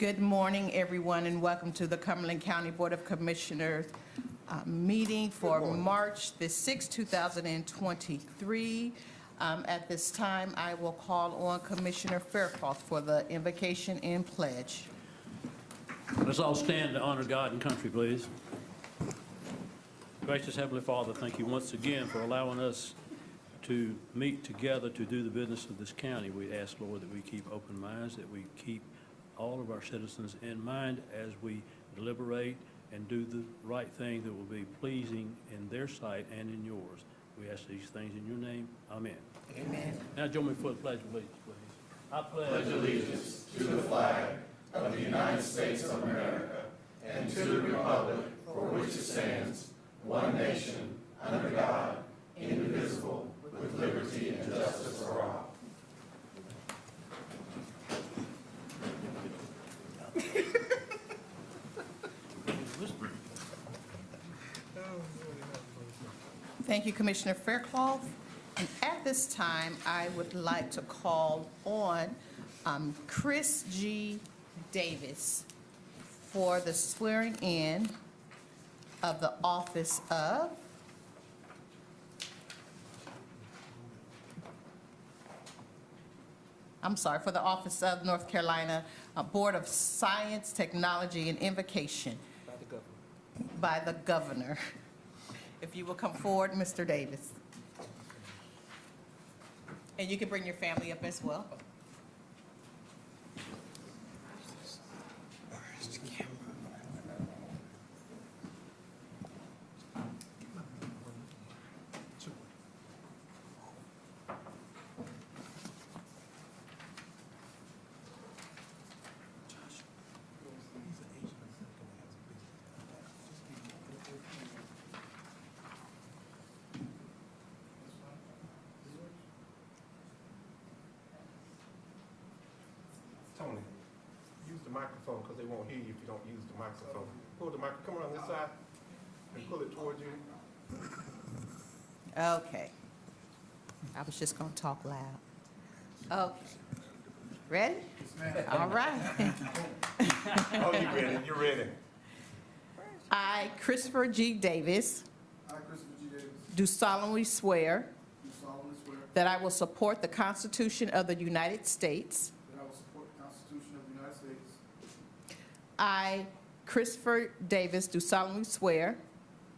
Good morning, everyone, and welcome to the Cumberland County Board of Commissioners meeting for March the 6th, 2023. At this time, I will call on Commissioner Faircloth for the invocation and pledge. Let's all stand to honor God and country, please. Gracious Heavenly Father, thank you once again for allowing us to meet together to do the business of this county. We ask, Lord, that we keep open minds, that we keep all of our citizens in mind as we deliberate and do the right thing that will be pleasing in their sight and in yours. We ask these things in your name. Amen. Amen. Now join me for the Pledge of Allegiance, please. I pledge allegiance to the flag of the United States of America and to the republic for which it stands, one nation, under God, indivisible, with liberty and justice for all. Thank you, Commissioner Faircloth. And at this time, I would like to call on Chris G. Davis for the swearing in of the office of for the office of North Carolina Board of Science, Technology, and Invocation. By the governor. If you will come forward, Mr. Davis. And you can bring your family up as well. Tony, use the microphone because they won't hear you if you don't use the microphone. Pull the microphone, come around this side and pull it towards you. Okay. I was just going to talk loud. Okay. Ready? All right. Oh, you're ready, you're ready. I, Christopher G. Davis, I, Christopher G. Davis, do solemnly swear do solemnly swear that I will support the Constitution of the United States. that I will support the Constitution of the United States. I, Christopher Davis, do solemnly swear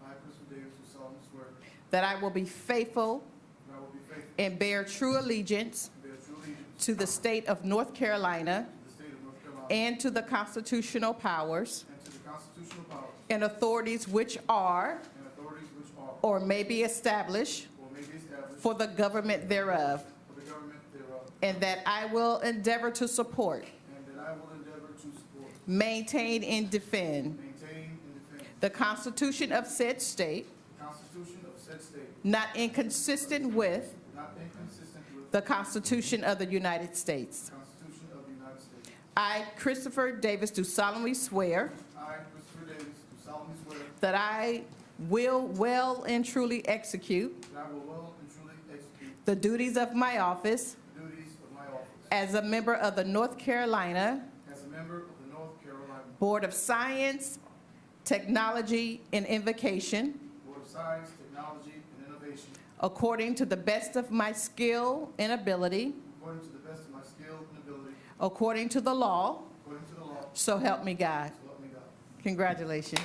I, Christopher Davis, do solemnly swear that I will be faithful that I will be faithful and bear true allegiance and bear true allegiance to the state of North Carolina to the state of North Carolina and to the constitutional powers and to the constitutional powers and authorities which are and authorities which are or may be established or may be established for the government thereof, for the government thereof, and that I will endeavor to support, and that I will endeavor to support, maintain, and defend maintain, and defend the Constitution of said state, the Constitution of said state, not inconsistent with not inconsistent with the Constitution of the United States. the Constitution of the United States. I, Christopher Davis, do solemnly swear I, Christopher Davis, do solemnly swear that I will well and truly execute that I will well and truly execute the duties of my office the duties of my office as a member of the North Carolina as a member of the North Carolina Board of Science, Technology, and Invocation, Board of Science, Technology, and Innovation, according to the best of my skill and ability, according to the best of my skill and ability, according to the law, according to the law, so help me God. so help me God. Congratulations.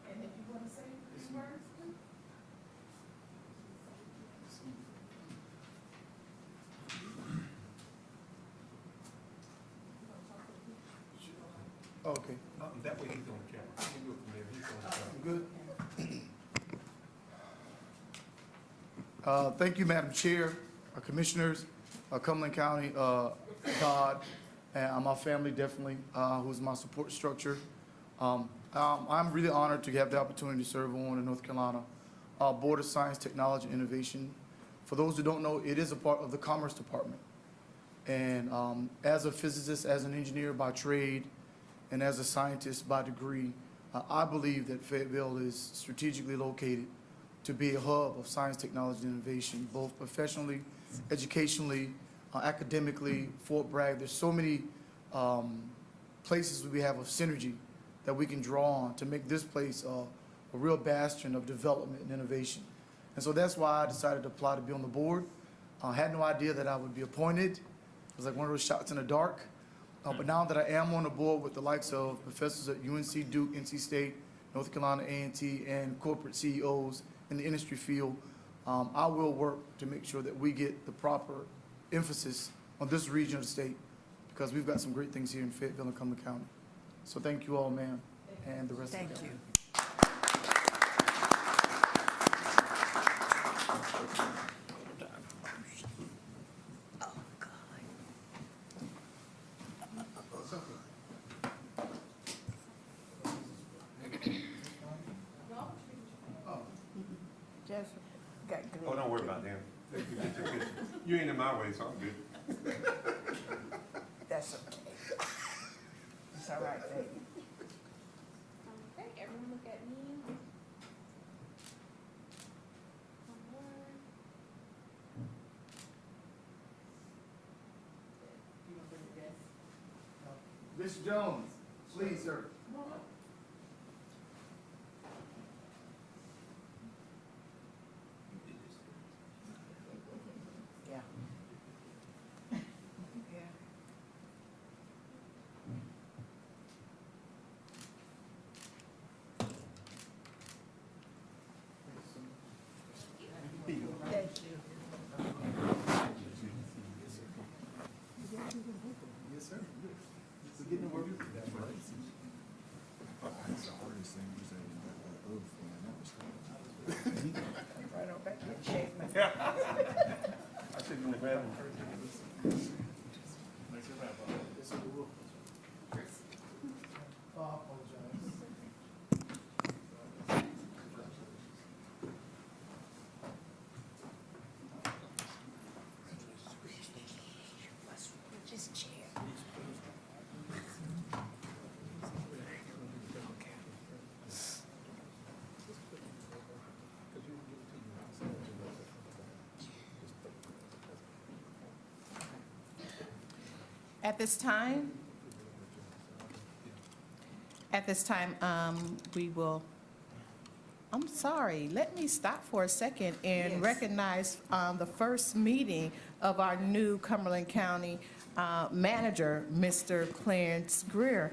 And if you want to say these words, please. Okay, That way he's on camera. You can do it from there, he's on camera. good. Thank you, Madam Chair, Commissioners, Cumberland County, Todd, and my family definitely, who's my support structure. I'm really honored to have the opportunity to serve on the North Carolina Board of Science, Technology, and Innovation. For those who don't know, it is a part of the Commerce Department. And as a physicist, as an engineer by trade, and as a scientist by degree, I believe that Fayetteville is strategically located to be a hub of science, technology, and innovation, both professionally, educationally, academically. Fort Bragg, there's so many places we have of synergy that we can draw on to make this place a real bastion of development and innovation. And so that's why I decided to apply to be on the board. I had no idea that I would be appointed. It was like one of those shots in the dark. But now that I am on the board with the likes of professors at UNC, Duke, NC State, North Carolina A&T, and corporate CEOs in the industry field, I will work to make sure that we get the proper emphasis on this region of the state, because we've got some great things here in Fayetteville and Cumberland County. So thank you all, ma'am, and the rest of the Thank you. Just got Oh, don't worry about them. You ain't in my way, so I'm good. That's okay. It's all right, baby. Okay, everyone look at me. One more. Mr. Jones, please, sir. Yeah. Yeah. Thank you. Yes, sir. We're getting to work. Right on back in shape, man. I shouldn't grab them. Yes, sir, we will. I apologize. Just chair. At this time, we will, I'm sorry, let me stop for a second and Yes. recognize the first meeting of our new Cumberland County manager, Mr. Clarence Greer.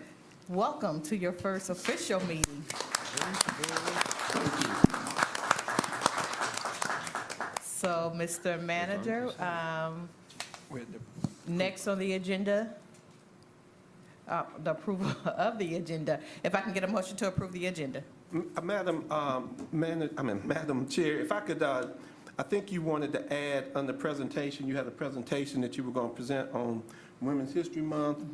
Welcome to your first official meeting. So, Mr. Manager, next on the agenda, the approval of the agenda. If I can get a motion to approve the agenda. Madam Chair, if I could, I think you wanted to add on the presentation, you had a presentation that you were going to present on Women's History Month,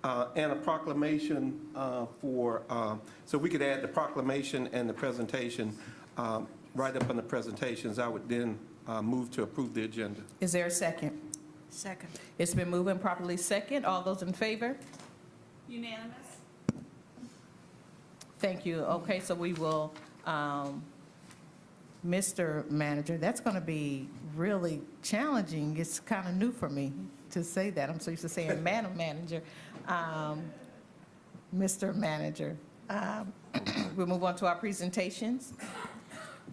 and a proclamation so we could add the proclamation and the presentation right up on the presentations. I would then move to approve the agenda. Is there a second? Second. It's been moved and properly second. All those in favor? Unanimous? Thank you. Okay, so we will, Mr. Manager, that's going to be really challenging. It's kind of new for me to say that. I'm so used to saying Madam Manager. Mr. Manager, we'll move on to our presentations.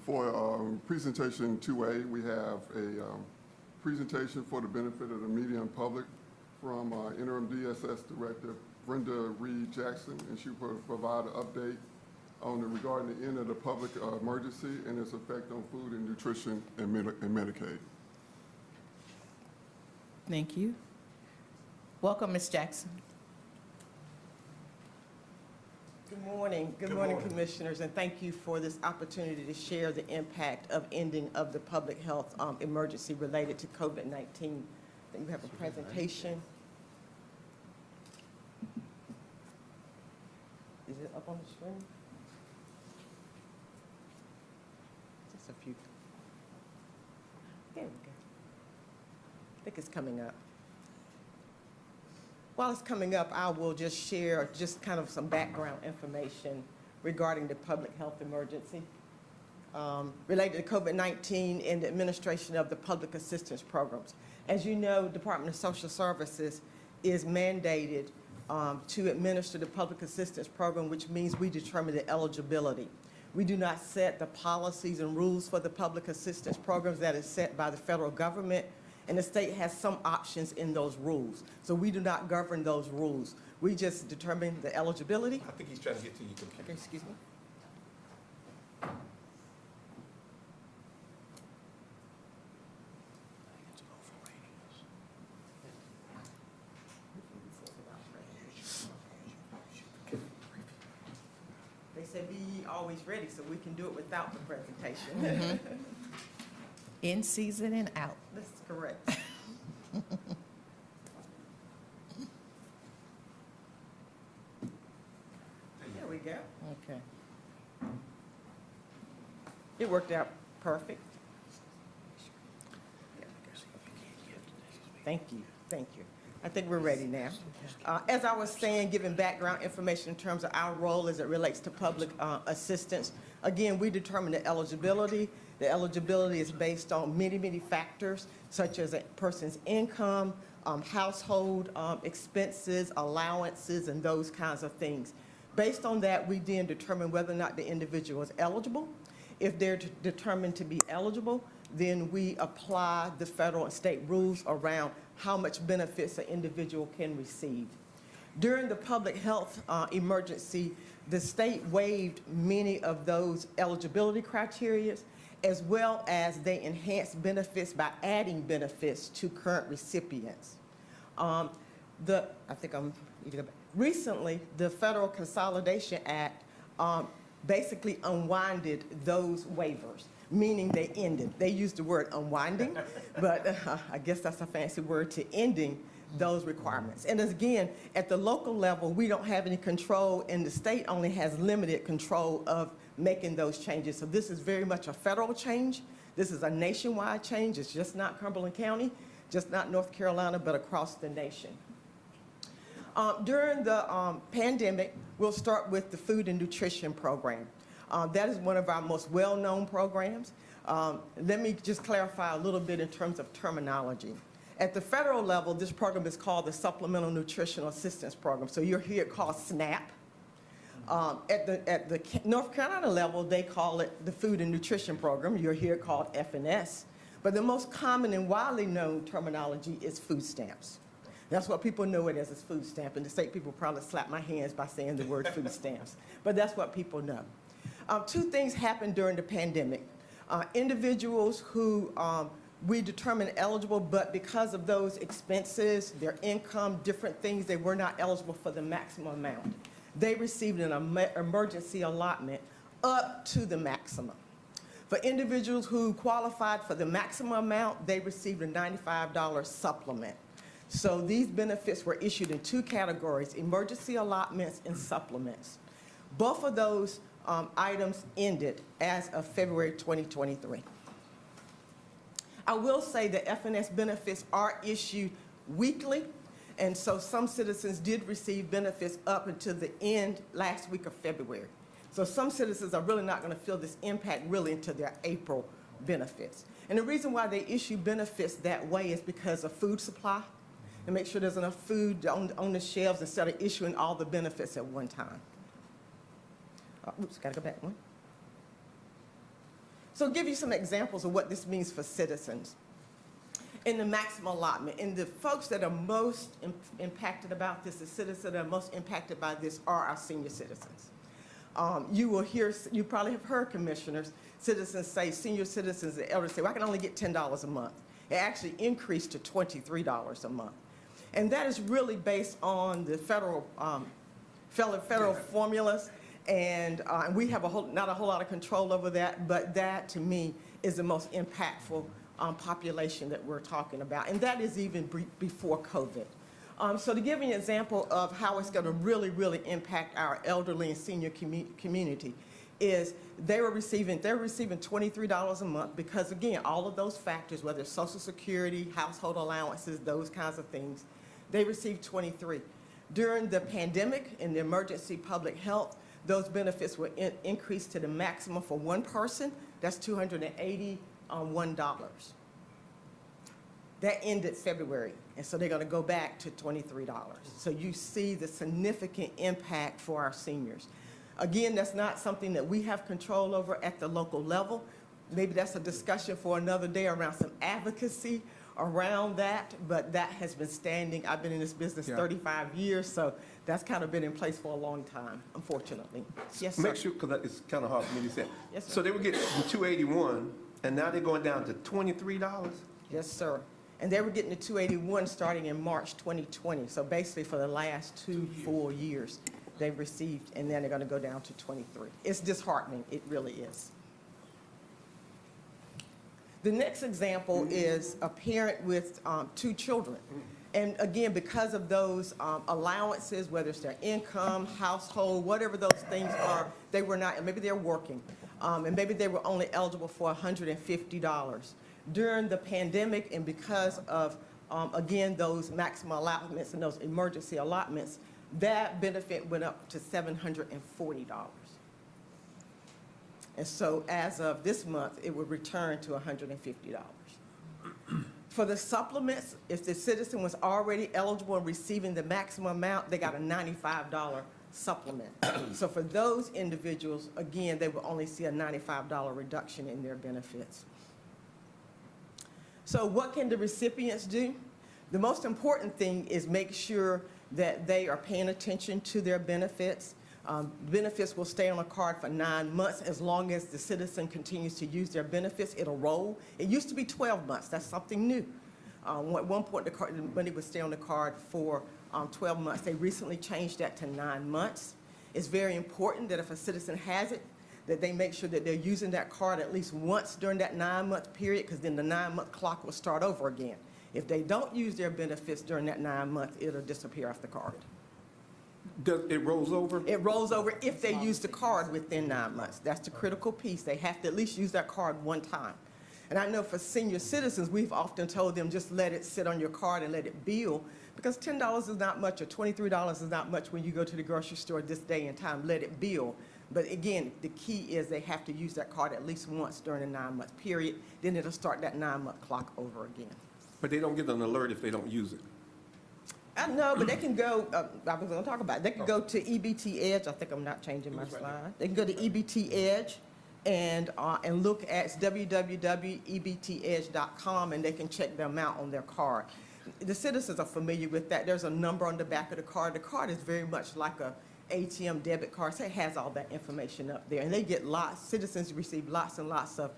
For presentation 2A, we have a presentation for the benefit of the media and public from Interim DSS Director Brenda Reed Jackson, and she will provide an update regarding the end of the public emergency and its effect on food and nutrition and Medicaid. Thank you. Welcome, Ms. Jackson. Good morning. Good morning, Commissioners, and thank you for this opportunity to share the impact of ending of the public health emergency related to COVID-19. Then you have a presentation. Is it up on the screen? Just a few. There we go. I think it's coming up. While it's coming up, I will just share just kind of some background information regarding the public health emergency related to COVID-19 and the administration of the public assistance programs. As you know, Department of Social Services is mandated to administer the public assistance program, which means we determine the eligibility. We do not set the policies and rules for the public assistance programs. That is set by the federal government, and the state has some options in those rules. So we do not govern those rules. We just determine the eligibility. I think he's trying to get to your computer. Okay, excuse me. They said be always ready, so we can do it without the presentation. In season and out. That's correct. There we go. Okay. It worked out perfect. Thank you, thank you. I think we're ready now. As I was saying, giving background information in terms of our role as it relates to public assistance, again, we determine the eligibility. The eligibility is based on many, many factors, such as a person's income, household expenses, allowances, and those kinds of things. Based on that, we then determine whether or not the individual is eligible. If they're determined to be eligible, then we apply the federal and state rules around how much benefits an individual can receive. During the public health emergency, the state waived many of those eligibility criteria, as well as they enhanced benefits by adding benefits to current recipients. Recently, the Federal Consolidation Act basically unwinded those waivers, meaning they ended. They used the word unwinding, but I guess that's a fancy word to ending those requirements. And as again, at the local level, we don't have any control, and the state only has limited control of making those changes. So this is very much a federal change. This is a nationwide change. It's just not Cumberland County, just not North Carolina, but across the nation. During the pandemic, we'll start with the food and nutrition program. That is one of our most well-known programs. Let me just clarify a little bit in terms of terminology. At the federal level, this program is called the Supplemental Nutritional Assistance Program. So you'll hear it called SNAP. At the North Carolina level, they call it the Food and Nutrition Program. You'll hear it called FNS. But the most common and widely known terminology is food stamps. That's what people know it as, is food stamp. And the state people probably slap my hands by saying the word food stamps. But that's what people know. Two things happened during the pandemic. Individuals who we determined eligible, but because of those expenses, their income, different things, they were not eligible for the maximum amount. They received an emergency allotment up to the maximum. For individuals who qualified for the maximum amount, they received a $95 supplement. So these benefits were issued in two categories: emergency allotments and supplements. Both of those items ended as of February 2023. I will say that FNS benefits are issued weekly, and so some citizens did receive benefits up until the end last week of February. So some citizens are really not going to feel this impact really until their April benefits. And the reason why they issue benefits that way is because of food supply, and make sure there's enough food on the shelves instead of issuing all the benefits at one time. Oops, gotta go back one. So I'll give you some examples of what this means for citizens. In the maximum allotment, and the folks that are most impacted about this, the citizens that are most impacted by this are our senior citizens. You probably have heard commissioners, citizens say, senior citizens and elders say, well, I can only get $10 a month. It actually increased to $23 a month. And that is really based on the federal formulas, and we have not a whole lot of control over that, but that to me is the most impactful population that we're talking about, and that is even before COVID. So to give you an example of how it's going to really, really impact our elderly and senior community is they're receiving $23 a month because, again, all of those factors, whether it's Social Security, household allowances, those kinds of things, They received 23. During the pandemic and the emergency public health, those benefits were increased to the maximum for one person. That's $281. That ended February, and so they're going to go back to $23. So you see the significant impact for our seniors. Again, that's not something that we have control over at the local level. Maybe that's a discussion for another day around some advocacy around that, but that has been standing. I've been in this business 35 years, so that's kind of been in place for a long time, unfortunately. Yes, sir. Make sure, because it's kind of hard for me to say. Yes, sir. So they were getting $281, and now they're going down to $23? Yes, sir. And they were getting the 281 starting in March 2020. So basically for the last 2 full years, they've received, and then they're going to go down to 23. It's disheartening. It really is. The next example is a parent with 2 children. And again, because of those allowances, whether it's their income, household, whatever those things are, they were not, maybe they're working, and maybe they were only eligible for $150. During the pandemic, and because of, again, those maximum allotments and those emergency allotments, that benefit went up to $740. And so as of this month, it would return to $150. For the supplements, if the citizen was already eligible and receiving the maximum amount, they got a $95 supplement. So for those individuals, again, they will only see a $95 reduction in their benefits. So what can the recipients do? The most important thing is make sure that they are paying attention to their benefits. Benefits will stay on a card for 9 months. As long as the citizen continues to use their benefits, it'll roll. It used to be 12 months. That's something new. At one point, the money would stay on the card for 12 months. They recently changed that to 9 months. It's very important that if a citizen has it, that they make sure that they're using that card at least once during that 9-month period, because then the 9-month clock will start over again. If they don't use their benefits during that 9 months, it'll disappear off the card. It rolls over? It rolls over if they use the card within 9 months. That's the critical piece. They have to at least use that card one time. And I know for senior citizens, we've often told them just let it sit on your card and let it bill, because $10 is not much or $23 is not much when you go to the grocery store this day and time. Let it bill. But again, the key is they have to use that card at least once during a 9-month period. Then it'll start that 9-month clock over again. But they don't get an alert if they don't use it. I know, but they can go, I was going to talk about it. They can go to EBT Edge. I think I'm not changing my slide. They can go to EBT Edge and look at www.ebtedge.com, and they can check the amount on their card. The citizens are familiar with that. There's a number on the back of the card. The card is very much like a ATM debit card, so it has all that information up there. And they get citizens receive lots and lots of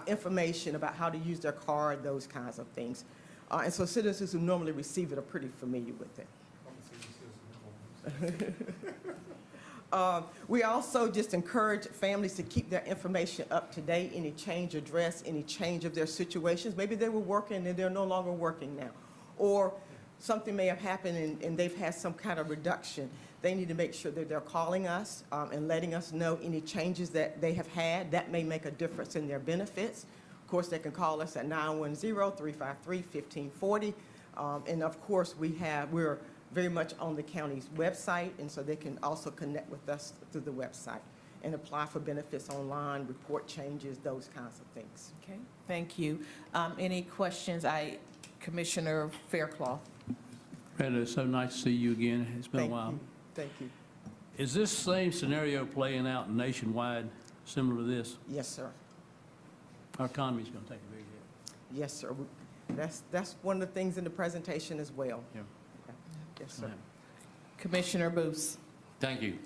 information about how to use their card, those kinds of things. And so citizens who normally receive it are pretty familiar with it. We also just encourage families to keep their information up to date, any change of address, any change of their situations. Maybe they were working and they're no longer working now. Or something may have happened and they've had some kind of reduction. They need to make sure that they're calling us and letting us know any changes that they have had. That may make a difference in their benefits. Of course, they can call us at 910-353-1540. And of course, we're very much on the county's website, and so they can also connect with us through the website and apply for benefits online, report changes, those kinds of things. Okay, thank you. Any questions? Commissioner Faircloth. Brenda, it's so nice to see you again. It's been a while. Thank you. Is this same scenario playing out nationwide, similar to this? Yes, sir. Our economy's going to take a big hit. Yes, sir. That's one of the things in the presentation as well. Yeah. Okay. Yes, sir. Commissioner Booth. Thank you.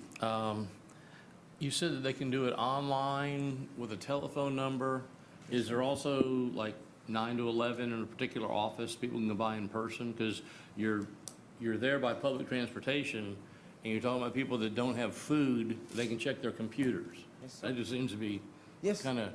You said that they can do it online with a telephone number. Is there also like 9 to 11 in a particular office people can go by in person? Because you're there by public transportation, and you're talking about people that don't have food, they can check their computers. Yes, sir. That just seems to be Yes. kind of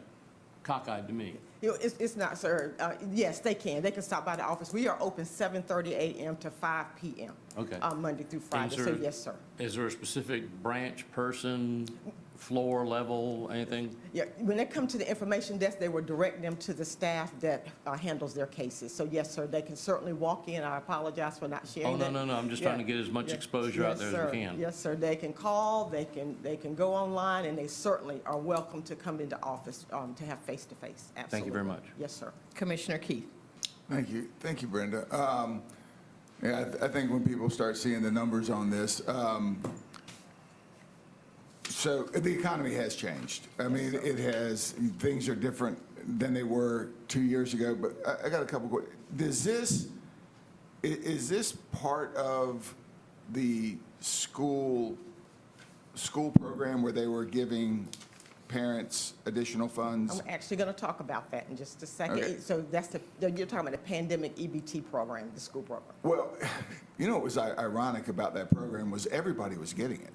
cockeyed to me. You know, it's not, sir. Yes, they can. They can stop by the office. We are open 7:30 a.m. to 5 p.m. Okay. Monday through Friday. And So yes, sir. Is there a specific branch person? floor level, anything? Yeah, when they come to the information desk, they will direct them to the staff that handles their cases. So yes, sir, they can certainly walk in. I apologize for not sharing Oh, that. no, I'm just trying to get as much Yeah. exposure out Yes, there sir. as we can. Yes, sir, they can call, they can go online, and they certainly are welcome to come into office to have face-to-face, absolutely. Thank you very much. Yes, sir. Commissioner Keith. Thank you, Brenda. Yeah, I think when people start seeing the numbers on this, so the economy has changed. I mean, it has, things are different than they were 2 years ago, but I got a couple questions. Is this part of the school program where they were giving parents additional funds? I'm actually going to talk about that in just a second. Okay. So you're talking about the pandemic EBT program, the school program. Well, you know what was ironic about that program was everybody was getting it.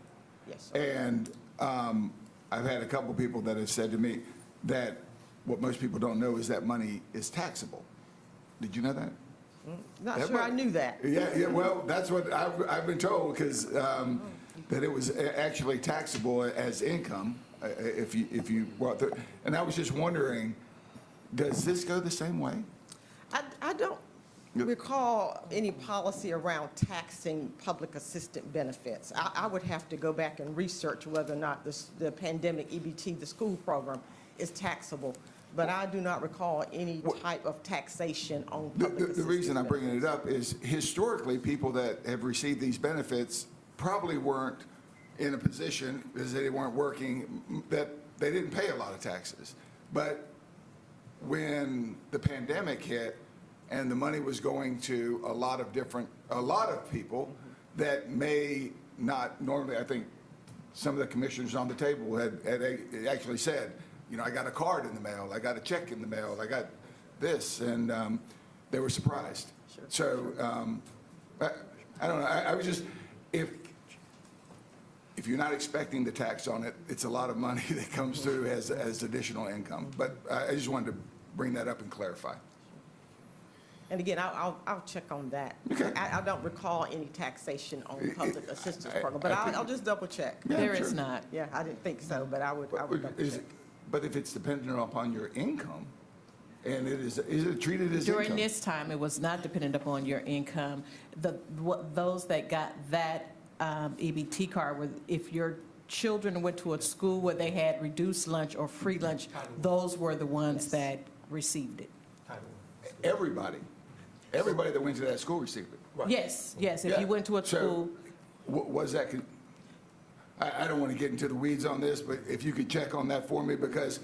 Yes, sir. And I've had a couple people that have said to me that what most people don't know is that money is taxable. Did you know that? Not That sure I might- knew that. Yeah, well, that's what I've been told, because that it was actually taxable as income if you brought the, and I was just wondering, does this go the same way? I don't Yep. recall any policy around taxing public assistant benefits. I would have to go back and research whether or not the pandemic EBT, the school program, is taxable. But I do not recall any type of taxation on public assistance. The reason I'm benefits. bringing it up is historically, people that have received these benefits probably weren't in a position, because they weren't working, that they didn't pay a lot of taxes. But when the pandemic hit and the money was going to a lot of people that may not normally, I think some of the commissioners on the table had actually said, you know, I got a card in the mail, I got a check in the mail, I got this, and they were surprised. Sure. So, I don't know, I was just, if you're not expecting the tax on it, it's a lot of money that comes through as additional income. But I just wanted to bring that up and clarify. And again, I'll check on that. Okay. I don't recall any taxation on public assistance program, but I'll just double check. Yeah, There sure. is not. Yeah, I didn't think so, but I would double check. But if it's dependent upon your income, and is it treated as income? During this time, it was not dependent upon your income. Those that got that EBT card were, if your children went to a school where they had reduced lunch or free lunch, those were the ones that received it. Everybody that went to that school received it. Yes, if Yeah. you went to a So, school, was that, I don't want to get into the weeds on this, but if you could check on that for me, because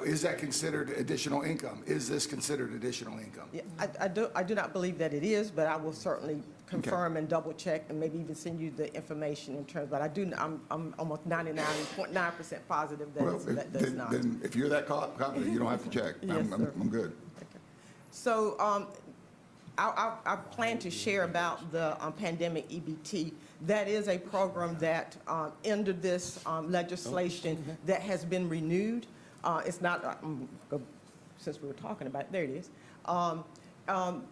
is that considered additional income? Is this considered additional income? Yeah, I do not believe that it is, but I will certainly confirm and double check and maybe even send you the information in terms, but I'm almost 99.9% positive Well, that does not. then if you're that confident, you don't have to check. Yes, sir. I'm good. So I plan to share about the pandemic EBT. That is a program that under this legislation that has been renewed. It's not, since we were talking about it, there it is.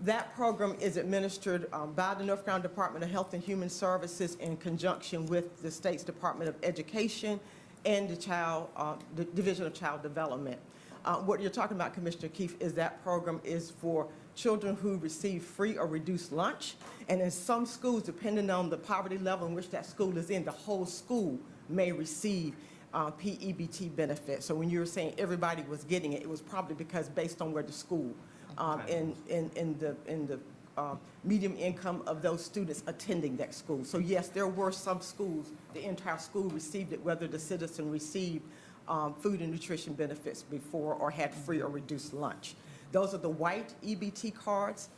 That program is administered by the North Carolina Department of Health and Human Services in conjunction with the state's Department of Education and the Division of Child Development. What you're talking about, Commissioner Keefe, is that program is for children who receive free or reduced lunch. And in some schools, depending on the poverty level in which that school is in, the whole school may receive PEBT benefits. So when you were saying everybody was getting it, it was probably because based on where the school, in the medium income of those students attending that school. So yes, there were some schools, the entire school received it, whether the citizen received food and nutrition benefits before or had free or reduced lunch. Those are the white EBT cards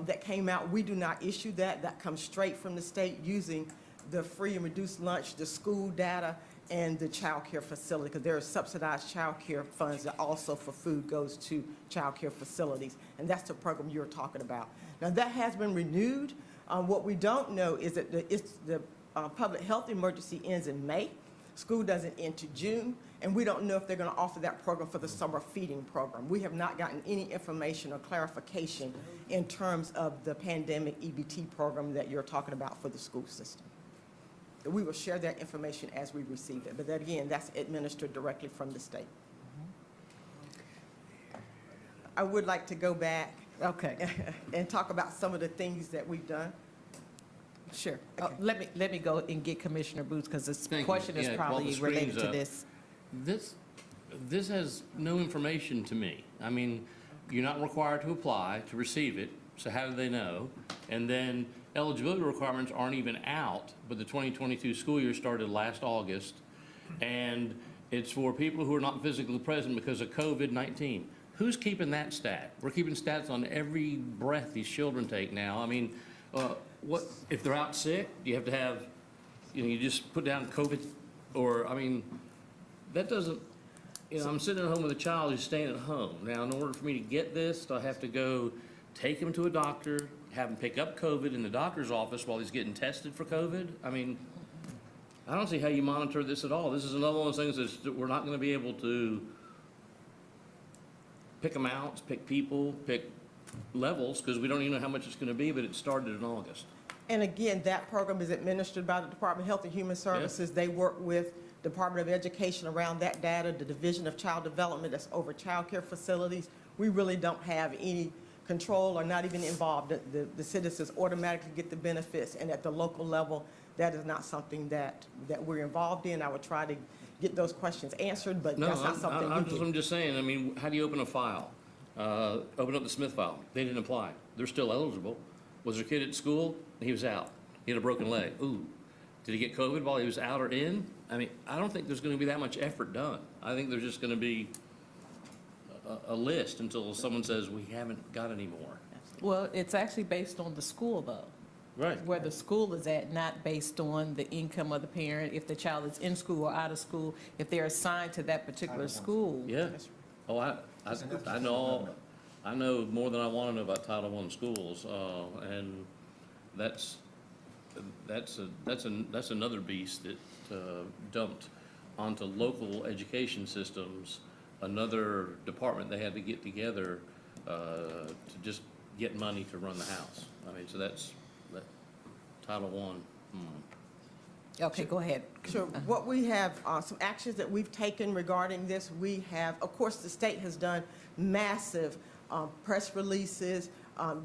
that came out. We do not issue that. That comes straight from the state using the free and reduced lunch, the school data, and the child care facility, because there are subsidized child care funds that also for food goes to child care facilities. And that's the program you're talking about. Now, that has been renewed. What we don't know is that the public health emergency ends in May. School doesn't end to June, and we don't know if they're going to offer that program for the summer feeding program. We have not gotten any information or clarification in terms of the pandemic EBT program that you're talking about for the school system. we will share that information as we receive it. But then again, that's administered directly from the state. I would like to go back Okay, and talk about some of the things that we've done. sure. Okay. Let me go and get Commissioner Booth, because this Thank you. question is Yeah, while probably the screen's related to up. this. This has no information to me. I mean, you're not required to apply to receive it, so how do they know? And then eligibility requirements aren't even out, but the 2022 school year started last August, and it's for people who are not physically present because of COVID-19. Who's keeping that stat? We're keeping stats on every breath these children take now. I mean, what, if they're out sick, do you have to have, you just put down COVID? Or, I mean, that doesn't, I'm sitting at home with a child who's staying at home. Now, in order for me to get this, do I have to go take him to a doctor, have him pick up COVID in the doctor's office while he's getting tested for COVID? I mean, I don't see how you monitor this at all. This is another one of those things that we're not going to be able to pick amounts, pick people, pick levels, because we don't even know how much it's going to be, but it started in August. And again, that program is administered by the Department of Health and Human Services. They work with Department of Education around that data, the Division of Child Development that's over child care facilities. We really don't have any control or not even involved. The citizens automatically get the benefits, and at the local level, that is not something that we're involved in. I would try to get those questions answered, but No, that's not something we do. I'm just saying, I mean, how do you open a file? Open up the Smith file. They didn't apply. They're still eligible. Was their kid at school? He was out. He had a broken leg. Ooh. Did he get COVID while he was out or in? I mean, I don't think there's going to be that much effort done. I think there's just going to be a list until someone says, we haven't got any more. Well, it's actually based on the school, though. Right. Where the school is at, not based on the income of the parent, if the child is in school or out of school, if they're assigned to that particular school. Yeah. Oh, I know more than I want to know about Title I schools, and that's another beast that dumped onto local education systems, another department they had to get together to just get money to run the house. I mean, so that's Title I. Okay, go ahead. Sure. What we have, some actions that we've taken regarding this, we have, of course, the state has done massive press releases.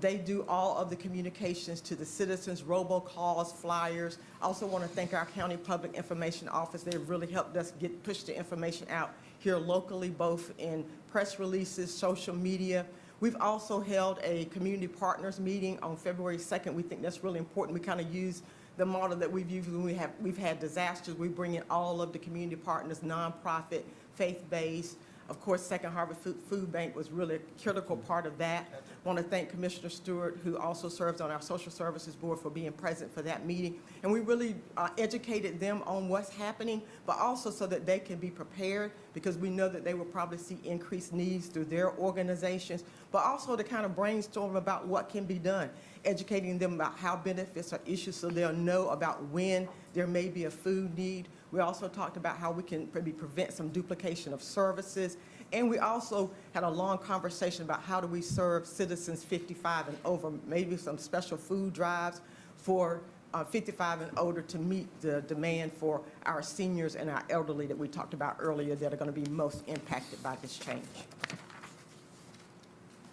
They do all of the communications to the citizens, robocalls, flyers. I also want to thank our County Public Information Office. They've really helped us push the information out here locally, both in press releases, social media. We've also held a community partners meeting on February 2nd. We think that's really important. We kind of use the model that we've used when we've had disasters. We bring in all of the community partners, nonprofit, faith-based. Of course, Second Harvest Food Bank was really a critical part of that. I want to thank Commissioner Stewart, who also serves on our Social Services Board, for being present for that meeting. And we really educated them on what's happening, but also so that they can be prepared, because we know that they will probably see increased needs through their organizations, but also to kind of brainstorm about what can be done, educating them about how benefits are issued so they'll know about when there may be a food need. We also talked about how we can maybe prevent some duplication of services. And we also had a long conversation about how do we serve citizens 55 and over, maybe some special food drives for 55 and older to meet the demand for our seniors and our elderly that we talked about earlier that are going to be most impacted by this change.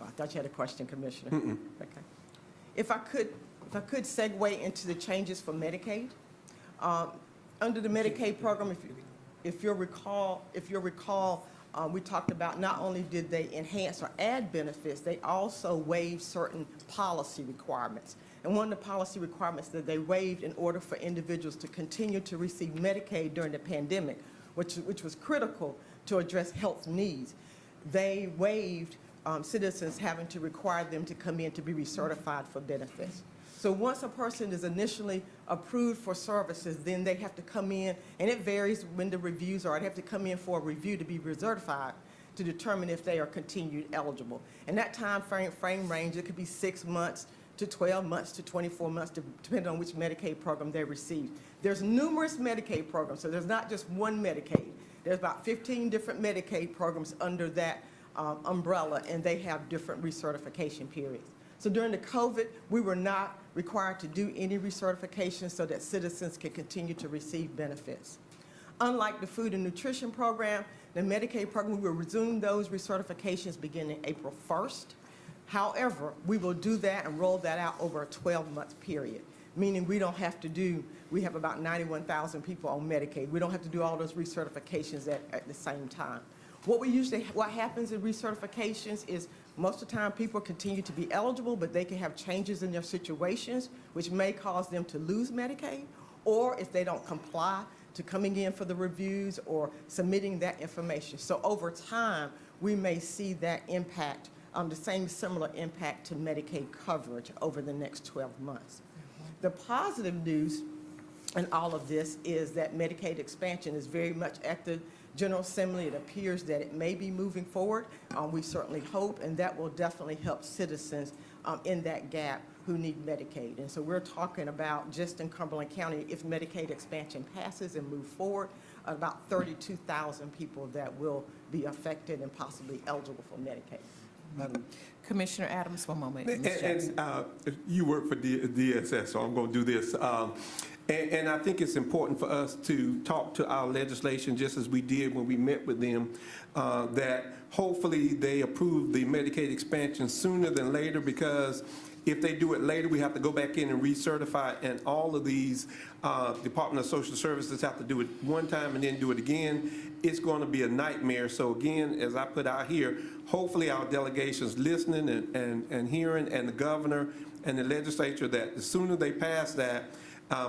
I thought you had a question, Commissioner. Okay. If I could segue into the changes for Medicaid. Under the Medicaid program, if you'll recall, we talked about not only did they enhance or add benefits, they also waived certain policy requirements. And one of the policy requirements that they waived in order for individuals to continue to receive Medicaid during the pandemic, which was critical to address health needs, they waived citizens having to require them to come in to be recertified for benefits. So once a person is initially approved for services, then they have to come in, and it varies when the reviews are. They have to come in for a review to be recertified to determine if they are continued eligible. And that time frame range, it could be 6 months to 12 months to 24 months, depending on which Medicaid program they receive. There's numerous Medicaid programs, so there's not just one Medicaid. There's about 15 different Medicaid programs under that umbrella, and they have different recertification periods. So during the COVID, we were not required to do any recertification so that citizens can continue to receive benefits. Unlike the food and nutrition program, the Medicaid program will resume those recertifications beginning April 1st. However, we will do that and roll that out over a 12-month period, meaning we don't have to do, we have about 91,000 people on Medicaid. We don't have to do all those recertifications at the same time. What happens in recertifications is most of the time people continue to be eligible, but they can have changes in their situations, which may cause them to lose Medicaid, or if they don't comply to coming in for the reviews or submitting that information. So over time, we may see that impact, the same similar impact to Medicaid coverage over the next 12 months. The positive news in all of this is that Medicaid expansion is very much at the General Assembly. It appears that it may be moving forward. We certainly hope, and that will definitely help citizens in that gap who need Medicaid. And so we're talking about, just in Cumberland County, if Medicaid expansion passes and move forward, about 32,000 people that will be affected and possibly eligible for Medicaid. Madam. Commissioner Adams, one moment. Ms. Jackson. And you work for DSS, so I'm going to do this. And I think it's important for us to talk to our legislation, just as we did when we met with them, that hopefully they approve the Medicaid expansion sooner than later, because if they do it later, we have to go back in and recertify, and all of these Department of Social Services have to do it one time and then do it again. It's going to be a nightmare. So again, as I put out here, hopefully our delegations listening and hearing, and the governor and the legislature, that the sooner they pass that,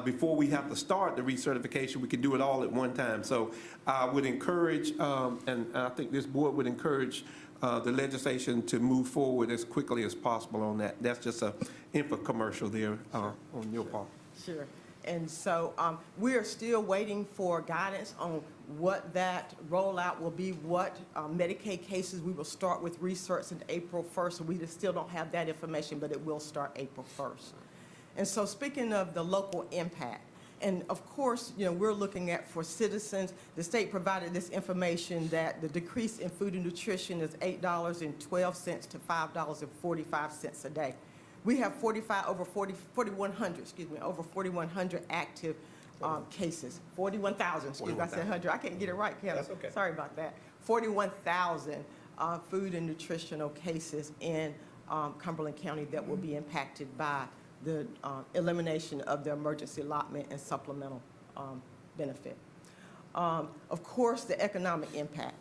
before we have to start the recertification, we can do it all at one time. So I would encourage, and I think this board would encourage the legislation to move forward as quickly as possible on that. That's just an info commercial there on your part. Sure. And so we are still waiting for guidance on what that rollout will be, what Medicaid cases we will start with research in April 1st. So we still don't have that information, but it will start April 1st. And so speaking of the local impact, and of course, we're looking at for citizens, the state provided this information that the decrease in food and nutrition is $8.12 to $5.45 a day. We have over 4,100 active cases. 41,000, excuse me, I said 100. I can't get it right, Kevin. That's okay. Sorry about that. 41,000 food and nutritional cases in Cumberland County that will be impacted by the elimination of the emergency allotment and supplemental benefit. Of course, the economic impact.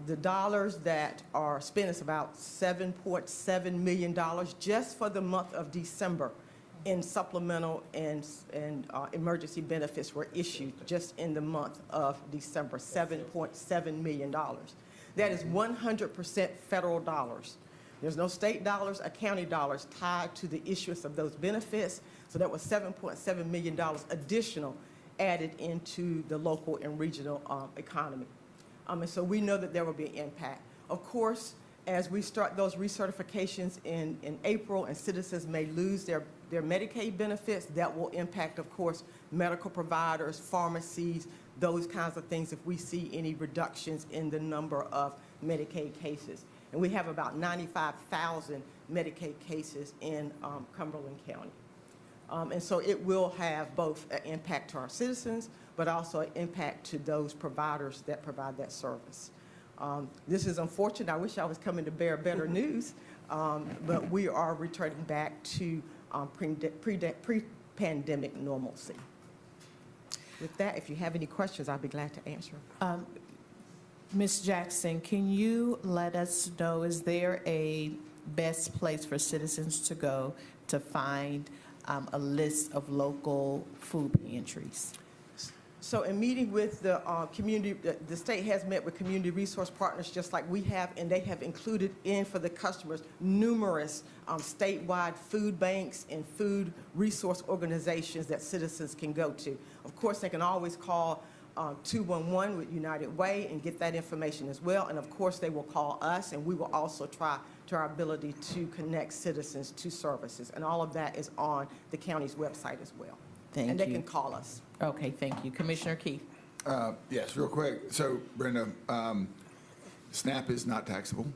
The dollars that are spent is about $7.7 million just for the month of December in supplemental and emergency benefits were issued just in the month of December, $7.7 million. That is 100% federal dollars. There's no state dollars or county dollars tied to the issuance of those benefits. So that was $7.7 million additional added into the local and regional economy. And so we know that there will be an impact. Of course, as we start those recertifications in April and citizens may lose their Medicaid benefits, that will impact, of course, medical providers, pharmacies, those kinds of things if we see any reductions in the number of Medicaid cases. And we have about 95,000 Medicaid cases in Cumberland County. And so it will have both an impact to our citizens, but also an impact to those providers that provide that service. This is unfortunate. I wish I was coming to bear better news, but we are returning back to pre-pandemic normalcy. With that, if you have any questions, I'll be glad to answer. Ms. Jackson, can you let us know, is there a best place for citizens to go to find a list of local food pantries? So in meeting with the community, the state has met with community resource partners just like we have, and they have included in for the customers numerous statewide food banks and food resource organizations that citizens can go to. Of course, they can always call 211 with United Way and get that information as well. And of course, they will call us, and we will also try to our ability to connect citizens to services. And all of that is on the county's website as well. Thank you. And they can call us. Okay, thank you. Commissioner Keith. Yes, real quick. So, Brenda, SNAP is not taxable,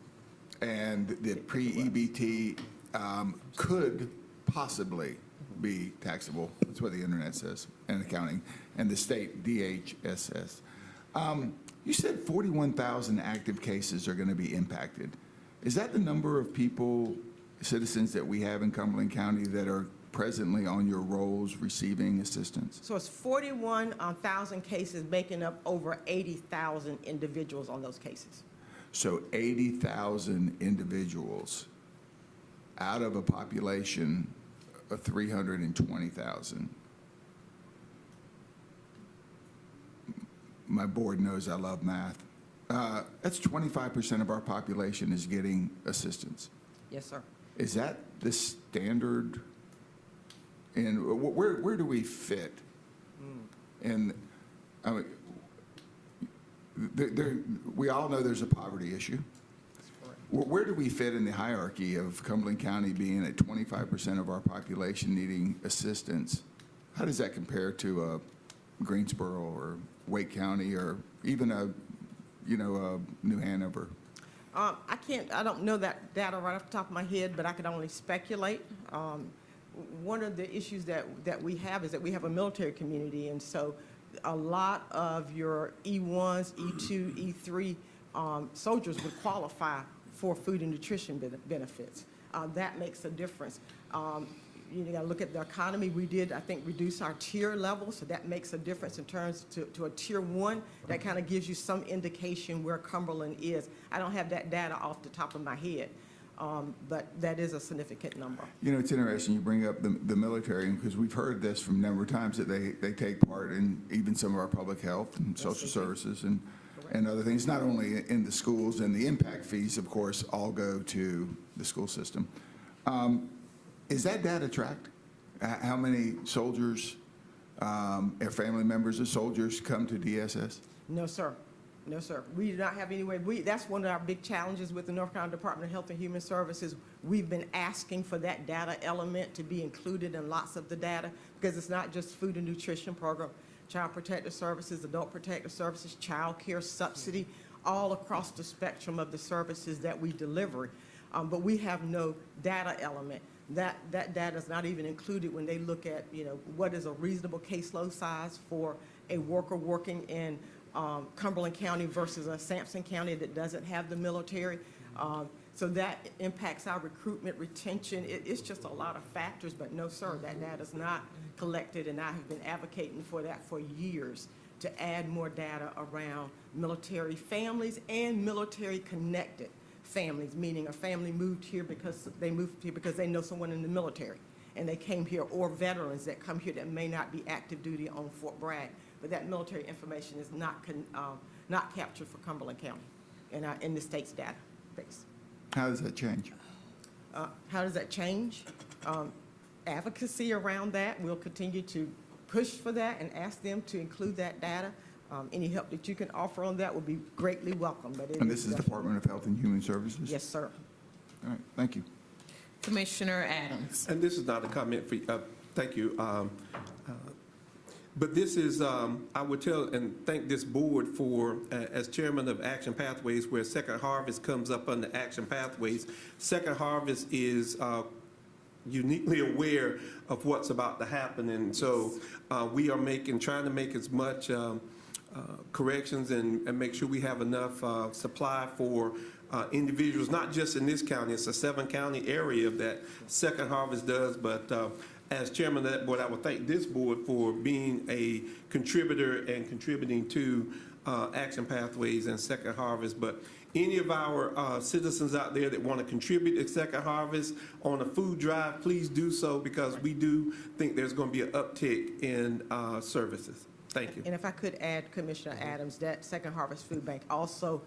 and the pre-EBT could possibly be taxable. That's what the internet says, and accounting, and the state DHSS. You said 41,000 active cases are going to be impacted. Is that the number of people, citizens that we have in Cumberland County that are presently on your rolls receiving assistance? So it's 41,000 cases, making up over 80,000 individuals on those cases. So 80,000 individuals out of a population of 320,000. My board knows I love math. That's 25% of our population is getting assistance. Yes, sir. Is that the standard? And where do we fit? And I mean, we all know there's a poverty issue. Where do we fit in the hierarchy of Cumberland County being at 25% of our population needing assistance? How does that compare to Greensboro or Wake County or even New Hanover? I don't know that data right off the top of my head, but I can only speculate. One of the issues that we have is that we have a military community, and so a lot of your E1s, E2, E3 soldiers would qualify for food and nutrition benefits. That makes a difference. You got to look at the economy. We did, I think, reduce our tier level, so that makes a difference in terms to a tier 1. That kind of gives you some indication where Cumberland is. I don't have that data off the top of my head, but that is a significant number. You know, it's interesting you bring up the military, because we've heard this from a number of times that they take part in even some of our public health and social services and other things, not only in the schools, and the impact fees, of course, all go to the school system. Is that data tracked? How many soldiers or family members of soldiers come to DSS? No, sir. No, sir. We do not have any way. That's one of our big challenges with the North Carolina Department of Health and Human Services. We've been asking for that data element to be included in lots of the data, because it's not just food and nutrition program, child protective services, adult protective services, child care subsidy, all across the spectrum of the services that we deliver. But we have no data element. That data is not even included when they look at, what is a reasonable caseload size for a worker working in Cumberland County versus a Sampson County that doesn't have the military. So that impacts our recruitment, retention. It's just a lot of factors, but no, sir, that data is not collected, and I have been advocating for that for years, to add more data around military families and military-connected families, meaning a family moved here because they know someone in the military, and they came here, or veterans that come here that may not be active duty on Fort Bragg, but that military information is not captured for Cumberland County in the state's database. How does that change? How does that change? Advocacy around that. We'll continue to push for that and ask them to include that data. Any help that you can offer on that would be greatly welcome. But And this is Department of Health and Human Services? Yes, sir. All right, thank you. Commissioner Adams. And this is not a comment for, thank you. But this is, I would tell and thank this board for, as chairman of Action Pathways, where Second Harvest comes up under Action Pathways. Second Harvest is uniquely aware of what's about to happen. And so we are trying to make as much corrections and make sure we have enough supply for individuals, not just in this county. It's a 7-county area that Second Harvest does, but as chairman of that board, I would thank this board for being a contributor and contributing to Action Pathways and Second Harvest. But any of our citizens out there that want to contribute to Second Harvest on a food drive, please do so, because we do think there's going to be an uptick in services. Thank you. And if I could add, Commissioner Adams, that Second Harvest Food Bank also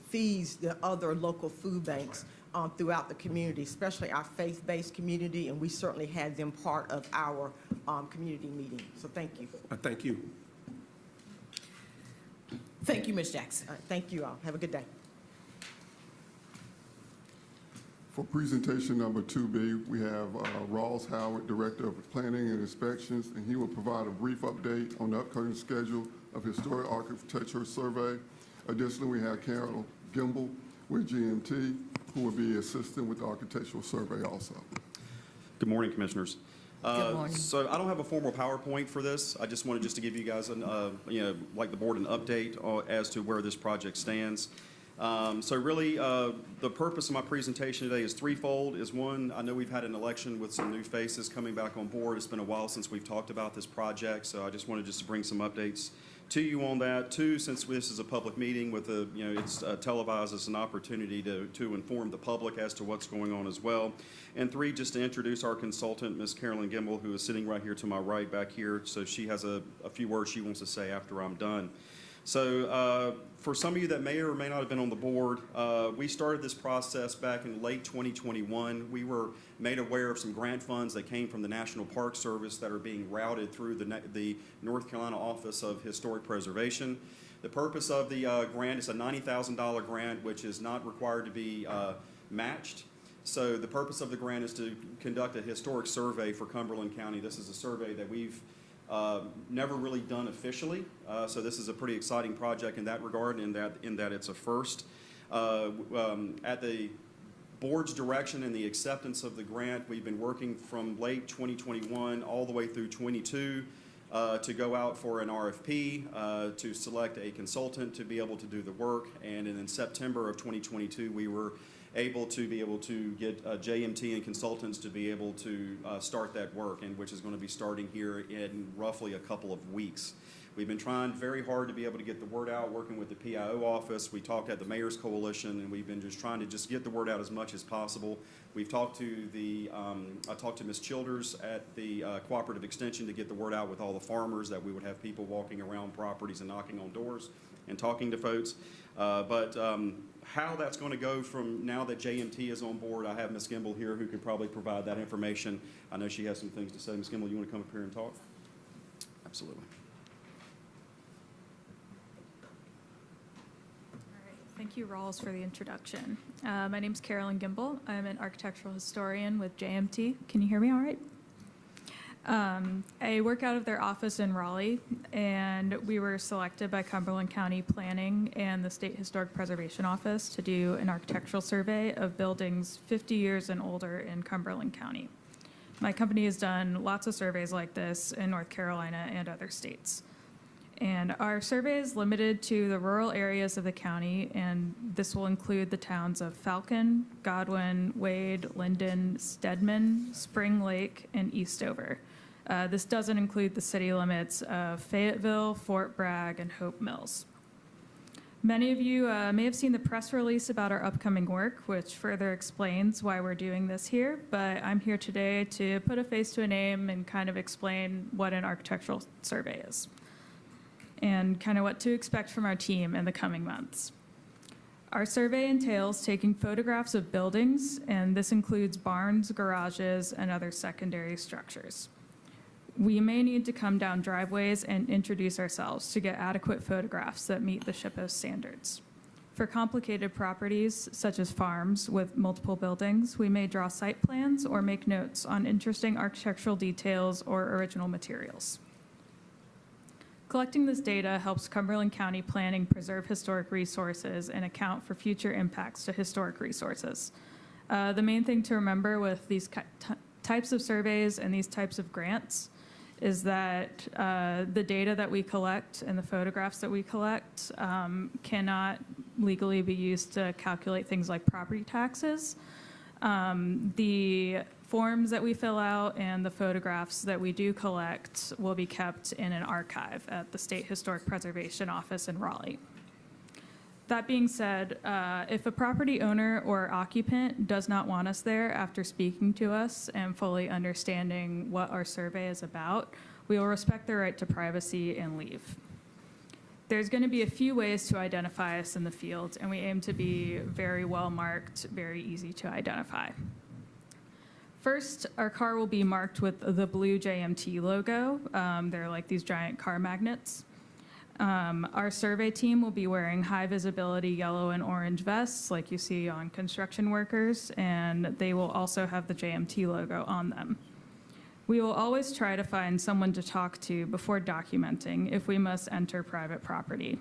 feeds the other local food banks throughout the community, especially our faith-based community, and we certainly had them part of our community meeting. So thank you. Thank you. Thank you, Ms. Jackson. All right, thank you all. Have a good day. For presentation number 2B, we have Ross Howard, Director of Planning and Inspections, and he will provide a brief update on the upcoming schedule of Historic Architecture Survey. Additionally, we have Carol Gimble with GMT, who will be assisting with the architectural survey also. Good morning, Commissioners. Good morning. So I don't have a formal PowerPoint for this. I just wanted to give you guys, like the board, an update as to where this project stands. So really, the purpose of my presentation today is threefold. Is one, I know we've had an election with some new faces coming back on board. It's been a while since we've talked about this project, so I just wanted to bring some updates to you on that. Two, since this is a public meeting with it's televised, as an opportunity to inform the public as to what's going on as well. And three, just to introduce our consultant, Ms. Carolyn Gimble, who is sitting right here to my right back here. So she has a few words she wants to say after I'm done. So for some of you that may or may not have been on the board, we started this process back in late 2021. We were made aware of some grant funds that came from the National Park Service that are being routed through the North Carolina Office of Historic Preservation. The purpose of the grant is a $90,000 grant, which is not required to be matched. So the purpose of the grant is to conduct a historic survey for Cumberland County. This is a survey that we've never really done officially, so this is a pretty exciting project in that regard, in that it's a first. At the board's direction and the acceptance of the grant, we've been working from late 2021 all the way through 22 to go out for an RFP to select a consultant to be able to do the work, and in September of 2022 we were able to get JMT and consultants to be able to start that work, and which is going to be starting here in roughly a couple of weeks. We've been trying very hard to be able to get the word out, working with the PIO office. We talked at the Mayor's Coalition, and we've been just trying to get the word out as much as possible. We've talked to I talked to Ms. Childers at the Cooperative Extension to get the word out with all the farmers, that we would have people walking around properties and knocking on doors and talking to folks. How that's going to go from now that JMT is on board, I have Ms. Gimble here who can probably provide that information. I know she has some things to say. Ms. Gimble, you want to come up here and talk? Absolutely. All right. Thank you, Rawls, for the introduction. My name's Carolyn Gimble. I'm an architectural historian with JMT. Can you hear me all right? I work out of their office in Raleigh, and we were selected by Cumberland County Planning and the State Historic Preservation Office to do an architectural survey of buildings 50 years and older in Cumberland County. My company has done lots of surveys like this in North Carolina and other states. And our survey is limited to the rural areas of the county, and this will include the towns of Falcon, Godwin, Wade, Linden, Stedman, Spring Lake, and Eastover. This doesn't include the city limits of Fayetteville, Fort Bragg, and Hope Mills. Many of you may have seen the press release about our upcoming work, which further explains why we're doing this here, but I'm here today to put a face to a name and kind of explain what an architectural survey is and kind of what to expect from our team in the coming months. Our survey entails taking photographs of buildings, and this includes barns, garages, and other secondary structures. We may need to come down driveways and introduce ourselves to get adequate photographs that meet the SHPO standards. For complicated properties, such as farms with multiple buildings, we may draw site plans or make notes on interesting architectural details or original materials. Collecting this data helps Cumberland County Planning preserve historic resources and account for future impacts to historic resources. The main thing to remember with these types of surveys and these types of grants is that the data that we collect and the photographs that we collect cannot legally be used to calculate things like property taxes. The forms that we fill out and the photographs that we do collect will be kept in an archive at the State Historic Preservation Office in Raleigh. That being said, if a property owner or occupant does not want us there after speaking to us and fully understanding what our survey is about, we will respect their right to privacy and leave. There's going to be a few ways to identify us in the field, and we aim to be very well marked, very easy to identify. First, our car will be marked with the blue JMT logo. They're like these giant car magnets. Our survey team will be wearing high visibility yellow and orange vests like you see on construction workers, and they will also have the JMT logo on them. We will always try to find someone to talk to before documenting if we must enter private property.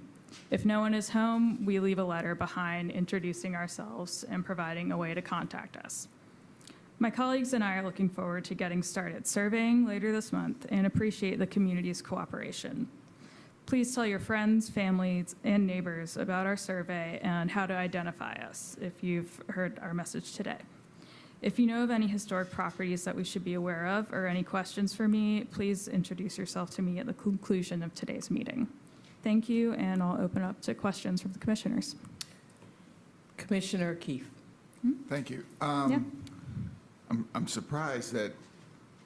If no one is home, we leave a letter behind introducing ourselves and providing a way to contact us. My colleagues and I are looking forward to getting started surveying later this month and appreciate the community's cooperation. Please tell your friends, families, and neighbors about our survey and how to identify us if you've heard our message today. If you know of any historic properties that we should be aware of or any questions for me, please introduce yourself to me at the conclusion of today's meeting. Thank you, and I'll open up to questions from the commissioners. Commissioner Keefe. Thank you. Yeah. I'm surprised that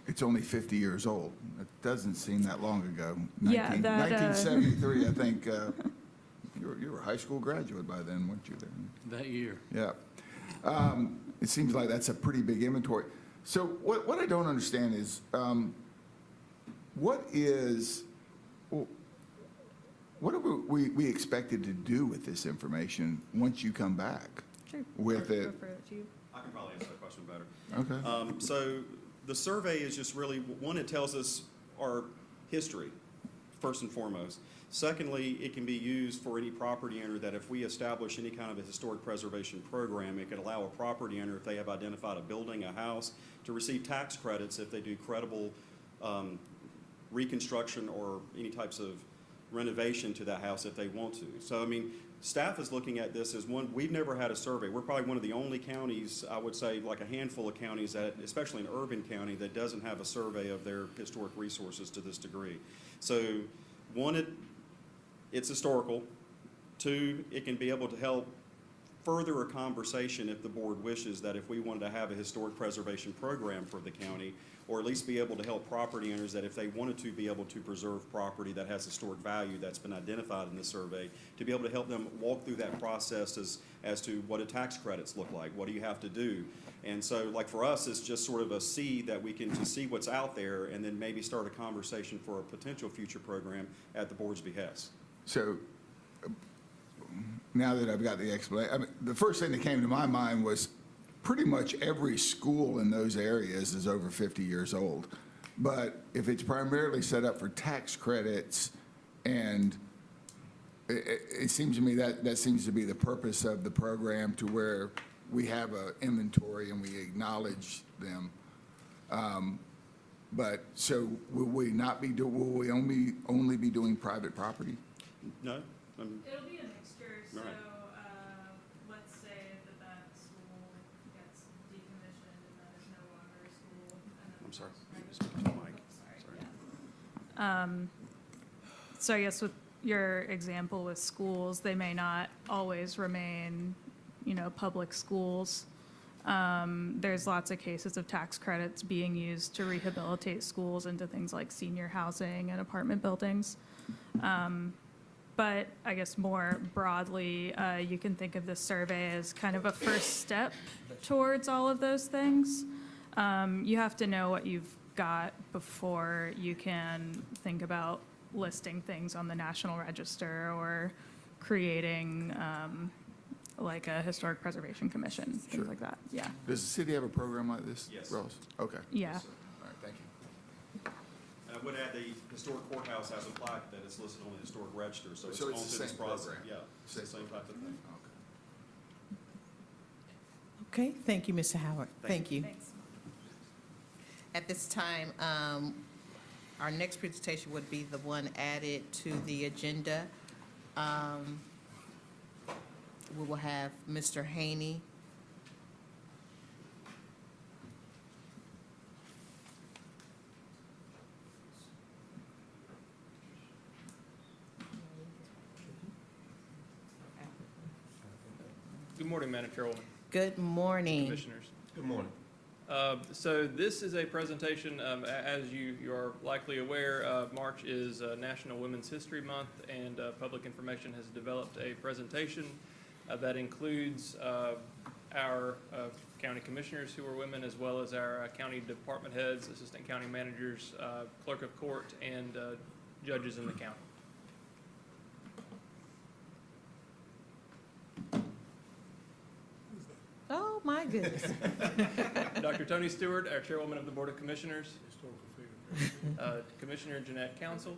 it's only 50 years old. It doesn't seem that long ago. Yeah, that, 1973, I think. You were a high school graduate by then, weren't you? That year. Yeah. It seems like that's a pretty big inventory. So what I don't understand is, what are we expected to do with this information once you come back Sure. with it? Refer it to you. I can probably answer that question better. Okay. So the survey is just really, one, it tells us our history, first and foremost. Secondly, it can be used for any property owner that if we establish any kind of a historic preservation program, it could allow a property owner, if they have identified a building, a house, to receive tax credits if they do credible reconstruction or any types of renovation to that house if they want to. So, I mean, staff is looking at this as one, we've never had a survey. We're probably one of the only counties, I would say like a handful of counties that, especially in urban county, that doesn't have a survey of their historic resources to this degree. So, one, it's historical. Two, it can be able to help further a conversation if the board wishes that if we wanted to have a historic preservation program for the county, or at least be able to help property owners that if they wanted to be able to preserve property that has historic value that's been identified in the survey, to be able to help them walk through that process as to what do tax credits look like, what do you have to do. And so like for us, it's just sort of a seed that we can just see what's out there and then maybe start a conversation for a potential future program at the board's behest. So now that I've got the explanation, I mean, the first thing that came to my mind was pretty much every school in those areas is over 50 years old. But if it's primarily set up for tax credits, and it seems to me that seems to be the purpose of the program, to where we have an inventory and we acknowledge them. But so will we not be will we only be doing private property? No? It'll be a mixture, so, All right. let's say that school gets decommissioned and that is no longer a school. And then I'm sorry. private You spoke to the mic. Sorry, yeah. So I guess with your example with schools, they may not always remain, public schools. There's lots of cases of tax credits being used to rehabilitate schools into things like senior housing and apartment buildings. But I guess more broadly, you can think of this survey as kind of a first step towards all of those things. You have to know what you've got before you can think about listing things on the National Register or creating like a Historic Preservation Commission, things like that. Yeah. Does the city have a program like this, Yes. Ross? Okay. Yeah. Yes, sir. All right, thank you. And I would add the historic courthouse has a plaque that it's listed on the historic register, so it's So on it's through the this same process. program. Yeah, it's the same type of thing. Okay. Okay, thank you, Mr. Howard. Thank you. Thanks. At this time, our next presentation would be the one added to the agenda. We will have Mr. Haney. Good morning, Madam Chairwoman, Good morning. Commissioners. Good morning. So this is a presentation, as you are likely aware, March is National Women's History Month, and Public Information has developed a presentation that includes our county commissioners who are women, as well as our county department heads, assistant county managers, clerk of court, and judges in the county. Oh, my goodness. Dr. Tony Stewart, our chairwoman of the Board of Commissioners. Commissioner Jeanette Council.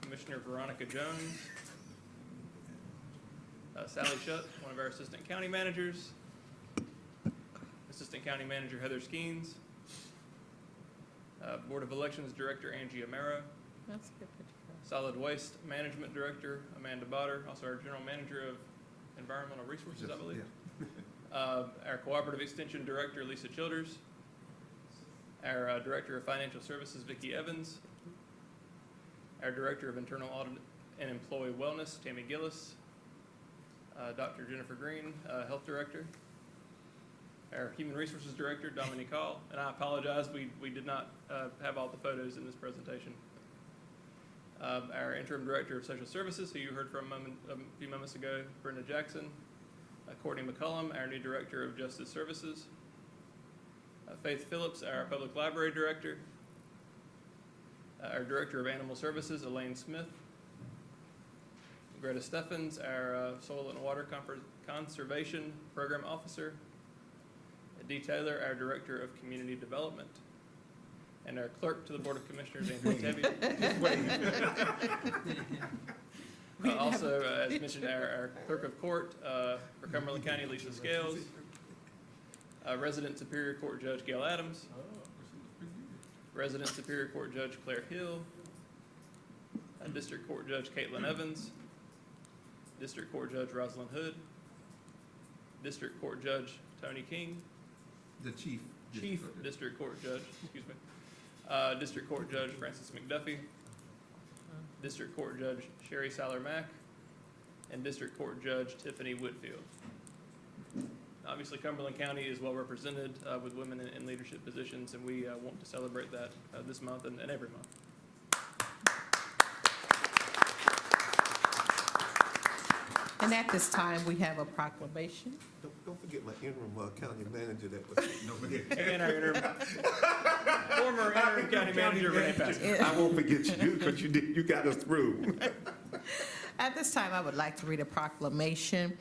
Commissioner Veronica Jones. Sally Shutt, one of our assistant county managers. Assistant County Manager Heather Skeens, Board of Elections Director Angie Amaro, That's a good picture. Solid Waste Management Director Amanda Botter, also our General Manager of Environmental Resources, I believe. Our Cooperative Extension Director Lisa Childers, our Director of Financial Services Vicki Evans, our Director of Internal Audit and Employee Wellness Tammy Gillis, Dr. Jennifer Green, Health Director, our Human Resources Director Dominique Hall, and I apologize, we did not have all the photos in this presentation. Our Interim Director of Social Services, who you heard from a few moments ago, Brenda Jackson, Courtney McCullum, our new Director of Justice Services, Faith Phillips, our Public Library Director, our Director of Animal Services, Elaine Smith, Greta Steffens, our Soil and Water Conservation Program Officer, Dee Taylor, our Director of Community Development, and our Clerk to the Board of Commissioners, Andrew Tebby. Also, as mentioned, our Clerk of Court for Cumberland County, Lisa Scales, Resident Superior Court Judge Gail Adams, Resident Superior Court Judge Claire Hill, District Court Judge Caitlin Evans, District Court Judge Rosalind Hood, District Court Judge Tony King, The Chief. District Court Judge, excuse me, District Court Judge Francis McDuffie, District Court Judge Sherry Siler Mack, and District Court Judge Tiffany Whitfield. Obviously, Cumberland County is well represented with women in leadership positions, and we want to celebrate that this month and every month. And at this time, we have a proclamation. Don't forget my interim county manager that was sitting over there. And our former interim county manager, Renee Pastor. I won't forget you because you got us through. At this time, I would like to read a proclamation.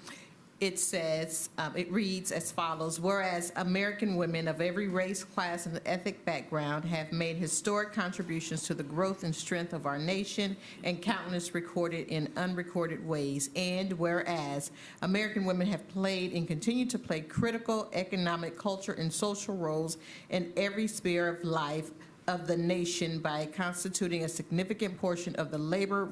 It says, it reads as follows: whereas American women of every race, class, and ethnic background have made historic contributions to the growth and strength of our nation, and countless recorded and unrecorded ways. And whereas American women have played and continue to play critical economic, culture, and social roles in every sphere of life of the nation by constituting a significant portion of the labor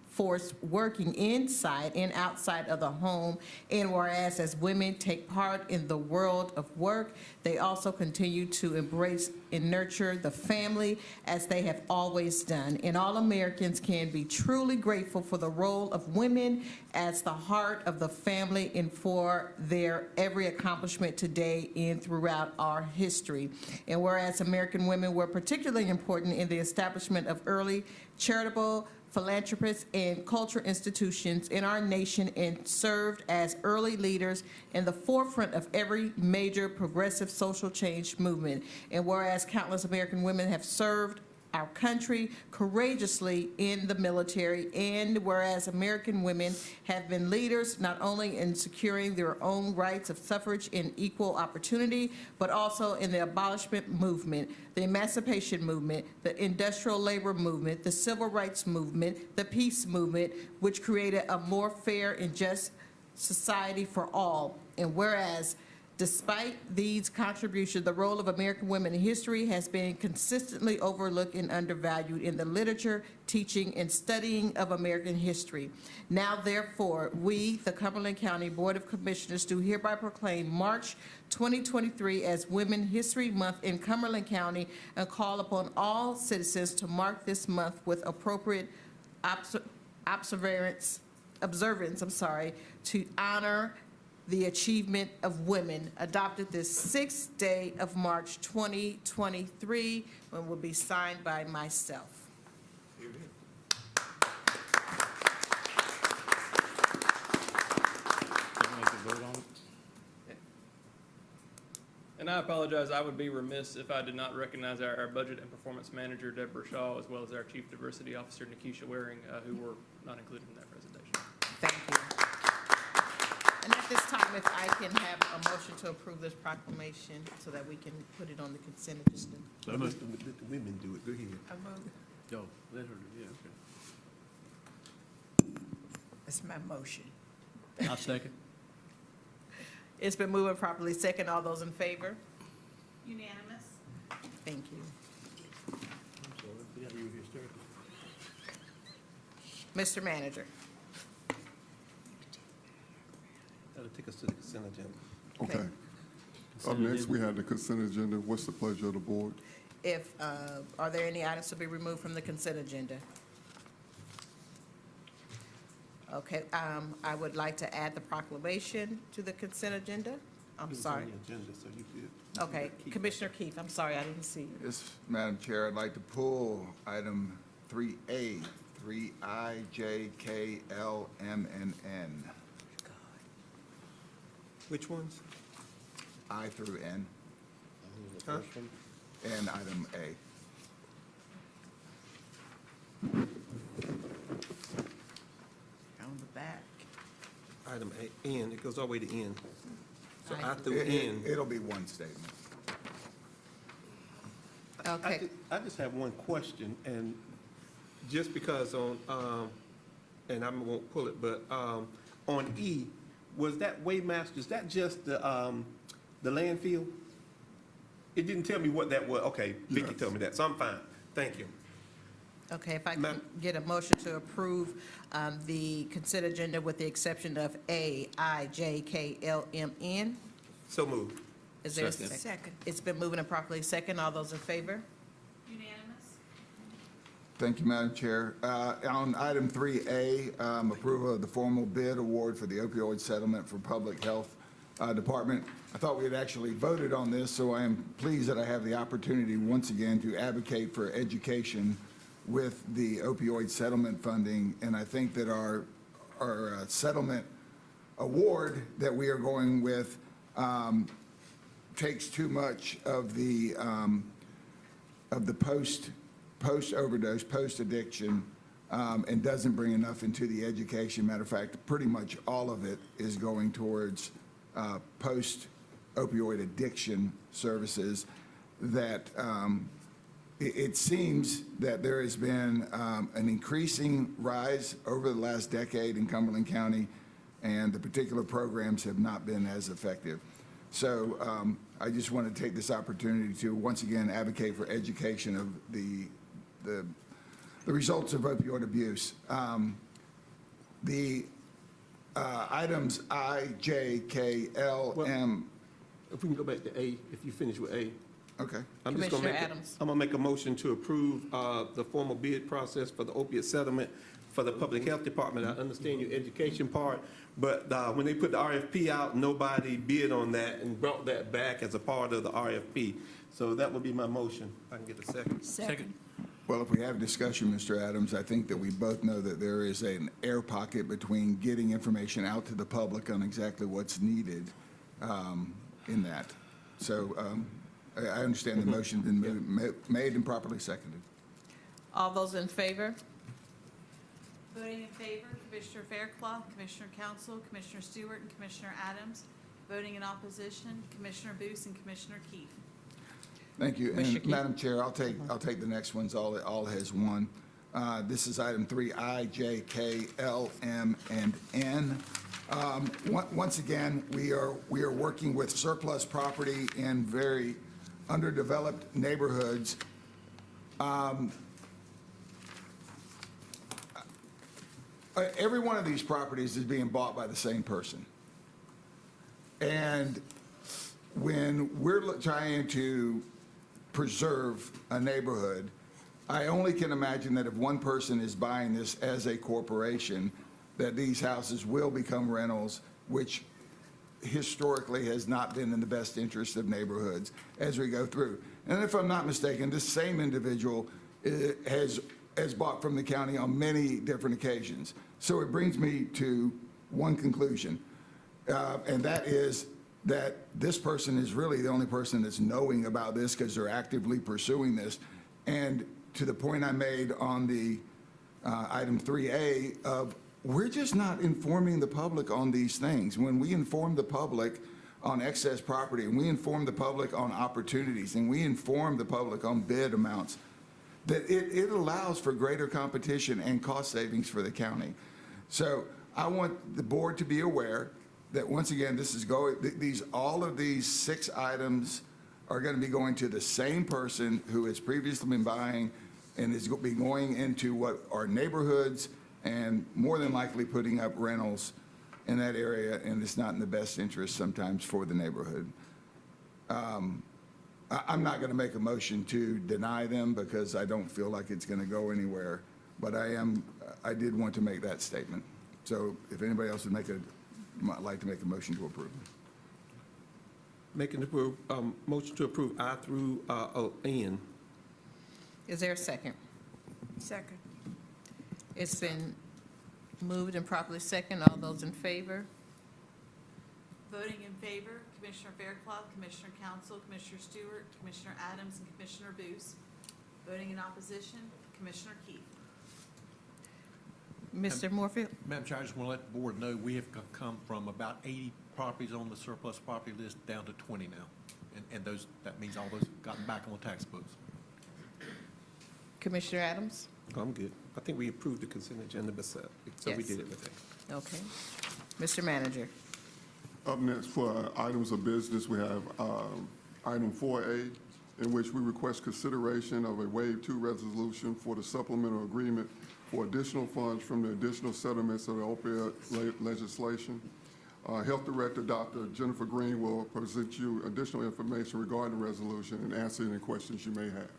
force working inside and outside of the home. And whereas as women take part in the world of work, they also continue to embrace and nurture the family as they have always done. And all Americans can be truly grateful for the role of women as the heart of the family and for their every accomplishment today and throughout our history. And whereas American women were particularly important in the establishment of early charitable, philanthropists, and cultural institutions in our nation and served as early leaders in the forefront of every major progressive social change movement. And whereas countless American women have served our country courageously in the military, and whereas American women have been leaders not only in securing their own rights of suffrage and equal opportunity, but also in the abolishment movement, the emancipation movement, the industrial labor movement, the civil rights movement, the peace movement, which created a more fair and just society for all. And whereas despite these contributions, the role of American women in history has been consistently overlooked and undervalued in the literature, teaching, and studying of American history. Now, therefore, we, the Cumberland County Board of Commissioners, do hereby proclaim March 2023 as Women's History Month in Cumberland County and call upon all citizens to mark this month with appropriate observance, to honor the achievement of women, adopted this 6th day of March 2023, and will be signed by myself. And I apologize, I would be remiss if I did not recognize our Budget and Performance Manager, Deborah Shaw, as well as our Chief Diversity Officer, Nikisha Waring, who were not included in that presentation. Thank you. And at this time, if I can have a motion to approve this proclamation so that we can put it on the consent agenda. Let the women do it. Go ahead. I move. Yo, let her, yeah, okay. That's my motion. I'll second. It's been moved and properly second. All those in favor? Unanimous. Thank you. I'm sorry, I forgot you were hysterical. Mr. Manager. That'll take us to the consent agenda. Okay. Up Consent next, agenda. we have the consent agenda. What's the pleasure of the board? If, are there any items to be removed from the consent agenda? Okay, I would like to add the proclamation to the consent agenda. I'm It was sorry. on the agenda, so you could. Okay, Commissioner Keith, I'm sorry, I didn't see you. Yes, Madam Chair, I'd like to pull item 3A, 3I, J, K, L, M, and N. Which ones? I through N, Huh? and item A. On the back. Item A, N, it goes all the way to N. So I- I through N. It'll be one statement. Okay, I just have one question, and just because on, and I won't pull it, but on E, was that Waymaster, is that just the landfill? It didn't tell me what that was. Okay, Vicki Yes. told me that, so I'm fine. Thank you. okay, if I can Ma'am. get a motion to approve the consent agenda with the exception of A, I, J, K, L, M, N. So moved. Is there a Second. second? It's been moving and properly second. All those in favor? Unanimous. Thank you, Madam Chair. On item 3A, approval of the formal bid award for the opioid settlement for Public Health Department. I thought we had actually voted on this, so I am pleased that I have the opportunity once again to advocate for education with the opioid settlement funding. And I think that our settlement award that we are going with takes too much of the post overdose, post addiction, and doesn't bring enough into the education. Matter of fact, pretty much all of it is going towards post opioid addiction services. That it seems that there has been an increasing rise over the last decade in Cumberland County, and the particular programs have not been as effective. So I just want to take this opportunity to once again advocate for education of the results of opioid abuse. The items I, J, K, L, Well- M. If we can go back to A, if you finish with A. Okay. I'm just gonna Commissioner make Adams. I'm gonna make a motion to approve the formal bid process for the opiate settlement for the Public Health Department. I understand your education part, but when they put the RFP out, nobody bid on that and brought that back as a part of the RFP. So that would be my motion. If I can get a second. Second. Well, if we have discussion, Mr. Adams, I think that we both know that there is an air pocket between getting information out to the public on exactly what's needed in that. So I understand the motion's been made and properly seconded. All those in favor? Voting in favor, Commissioner Fairclough, Commissioner Council, Commissioner Stewart, and Commissioner Adams. Voting in opposition, Commissioner Booth and Commissioner Keith. Thank you. Commissioner And Keith. Madam Chair, I'll take the next ones, all has one. This is item 3I, J, K, L, M, and N. Once again, we are working with surplus property in very underdeveloped neighborhoods. Every one of these properties is being bought by the same person. And when we're trying to preserve a neighborhood, I only can imagine that if one person is buying this as a corporation, that these houses will become rentals, which historically has not been in the best interest of neighborhoods as we go through. And if I'm not mistaken, this same individual has bought from the county on many different occasions. So it brings me to one conclusion, and that is that this person is really the only person that's knowing about this because they're actively pursuing this. And to the point I made on the item 3A of we're just not informing the public on these things. When we inform the public on excess property, and we inform the public on opportunities, and we inform the public on bid amounts, that it allows for greater competition and cost savings for the county. So I want the board to be aware that once again, this is all of these 6 items are going to be going to the same person who has previously been buying and is be going into what are neighborhoods and more than likely putting up rentals in that area, and it's not in the best interest sometimes for the neighborhood. I'm not going to make a motion to deny them because I don't feel like it's going to go anywhere, but I did want to make that statement. So if anybody else might like to make a motion to approve. Motion to approve I through N. Is there a second? Second. It's been moved and properly second. All those in favor? Voting in favor, Commissioner Fairclough, Commissioner Council, Commissioner Stewart, Commissioner Adams, and Commissioner Booth. Voting in opposition, Commissioner Keith. Mr. Moorfield? Madam Chair, I just want to let the board know we have come from about 80 properties on the surplus property list down to 20 now. And that means all those have gotten back on the tax books. Commissioner Adams? I'm good. I think we approved the consent agenda, but so we Yes. did it with that. Okay. Mr. Manager? Up next for items of business, we have item 4A, in which we request consideration of a Wave 2 resolution for the supplemental agreement for additional funds from the additional settlements of the opioid legislation. Health Director Dr. Jennifer Green will present you additional information regarding the resolution and answer any questions you may have.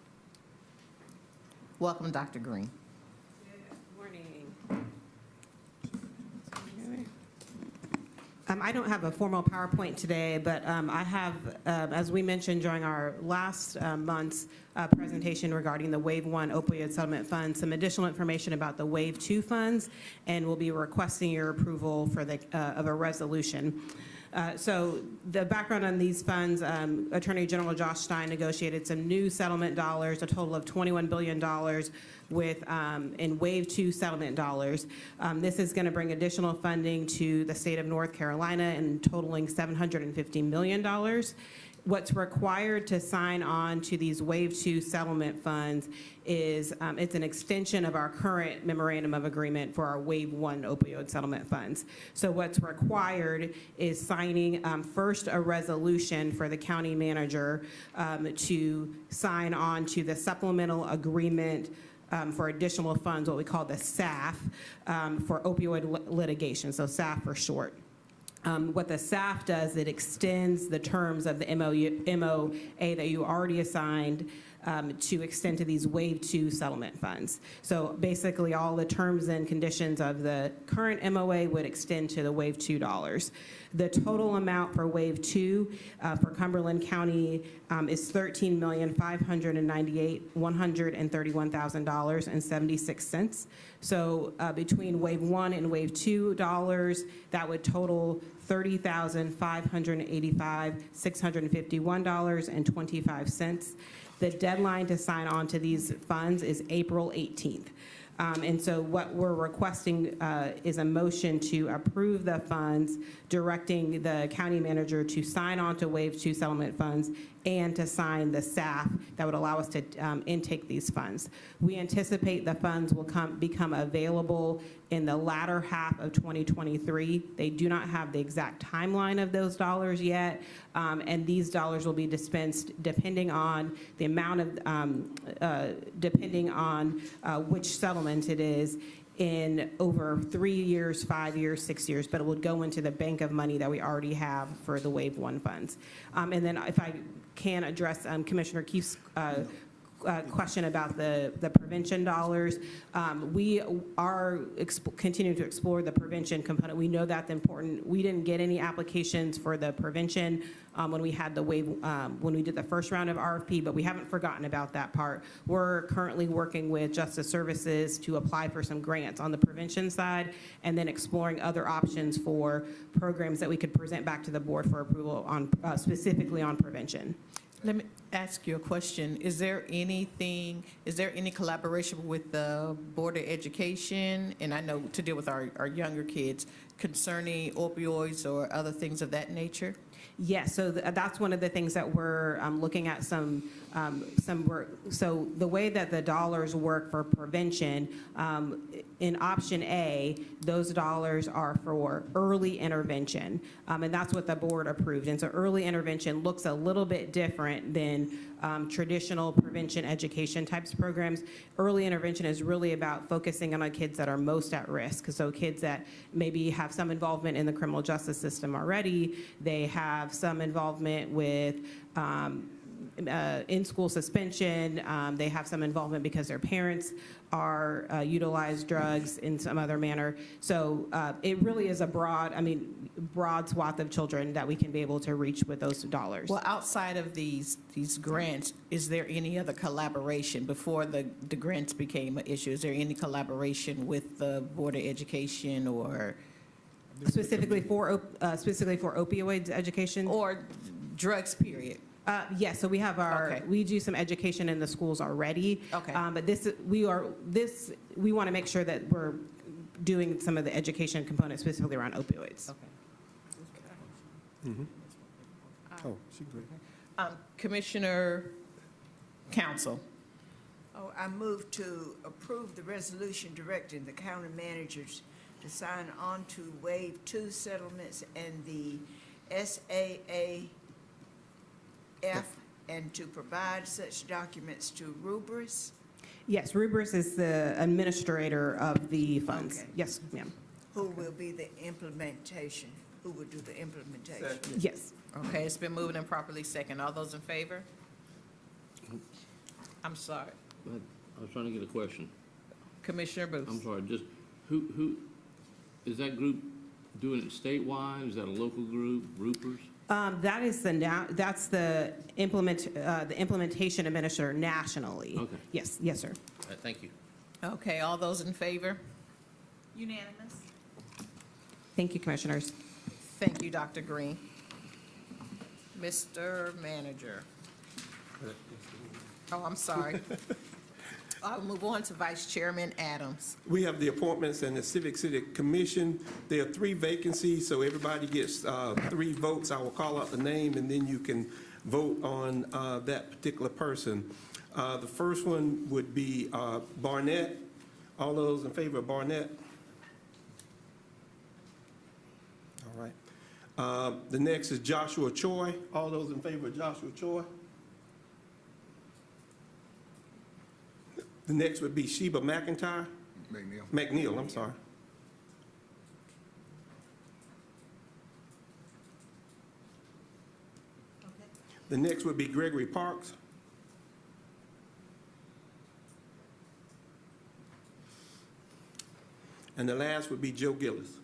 Welcome, Dr. Green. Morning. I don't have a formal PowerPoint today, but I have, as we mentioned during our last month's presentation regarding the Wave 1 opioid settlement fund, some additional information about the Wave 2 funds, and we'll be requesting your approval for of a resolution. So the background on these funds, Attorney General Josh Stein negotiated some new settlement dollars, a total of $21 billion with in Wave 2 settlement dollars. This is going to bring additional funding to the state of North Carolina and totaling $750 million. What's required to sign on to these Wave 2 settlement funds is it's an extension of our current memorandum of agreement for our Wave 1 opioid settlement funds. So what's required is signing first a resolution for the county manager to sign on to the supplemental agreement for additional funds, what we call the SAF, for opioid litigation, so SAF for short. What the SAF does, it extends the terms of the MOA that you already assigned to extend to these Wave 2 settlement funds. So basically, all the terms and conditions of the current MOA would extend to the Wave 2 dollars. The total amount for Wave 2 for Cumberland County is $13,598,131,000.76. So between Wave 1 and Wave 2 dollars, that would total $30,585,651.25. The deadline to sign on to these funds is April 18th. And so what we're requesting is a motion to approve the funds, directing the county manager to sign on to Wave 2 settlement funds and to sign the SAF that would allow us to intake these funds. We anticipate the funds will become available in the latter half of 2023. They do not have the exact timeline of those dollars yet, and these dollars will be dispensed depending on the amount of, depending on which settlement it is, in over 3 years, 5 years, 6 years, but it would go into the bank of money that we already have for the Wave 1 funds. And then if I can address Commissioner Keefe's question about the prevention dollars. We are continuing to explore the prevention component. We know that's important. We didn't get any applications for the prevention when we had the wave, when we did the first round of RFP, but we haven't forgotten about that part. We're currently working with Justice Services to apply for some grants on the prevention side, and then exploring other options for programs that we could present back to the board for approval on, specifically on prevention. Let me ask you a question. Is there any collaboration with the Board of Education, and I know to deal with our younger kids, concerning opioids or other things of that nature? Yes, so that's one of the things that we're looking at some work. So the way that the dollars work for prevention, in option A, those dollars are for early intervention, and that's what the board approved. And so early intervention looks a little bit different than traditional prevention education types of programs. Early intervention is really about focusing on kids that are most at risk. So kids that maybe have some involvement in the criminal justice system already, they have some involvement with in-school suspension, they have some involvement because their parents are utilize drugs in some other manner. So it really is a broad swath of children that we can be able to reach with those dollars. Well, outside of these grants, is there any other collaboration before the grants became an issue? Is there any collaboration with the Board of Education or? Specifically for opioids education? Or drugs, period? Yes, so we have Okay. we do some education in the schools already. Okay. But we want to make sure that we're doing some of the education components specifically around opioids. Oh, she great. Commissioner Council. Oh, I move to approve the resolution directing the county managers to sign on to Wave 2 settlements and the SAAF and to provide such documents to Rubris. Yes, Rubris is the administrator of the funds. Okay. Yes, ma'am. Who will be the implementation? Who will do the implementation? Yes. Okay, it's been moved and properly second. All those in favor? I'm sorry. I was trying to get a question. Commissioner Booth. I'm sorry, just who, is that group doing it statewide? Is that a local group, Roopers? That is that's the implementation administrator nationally. Okay. Yes, sir. All right, thank you. Okay, all those in favor? Unanimous. Thank you, commissioners. Thank you, Dr. Green. Mr. Manager. Oh, I'm sorry. I'll move on to Vice Chairman Adams. We have the appointments and the Civic City Commission. There are 3 vacancies, so everybody gets 3 votes. I will call out the name, and then you can vote on that particular person. The first one would be Barnett. All those in favor of Barnett? All right. The next is Joshua Choi. All those in favor of Joshua Choi? The next would be Sheba McIntyre. McNeil, I'm sorry. The next would be Gregory Parks. And the last would be Joe Gillis.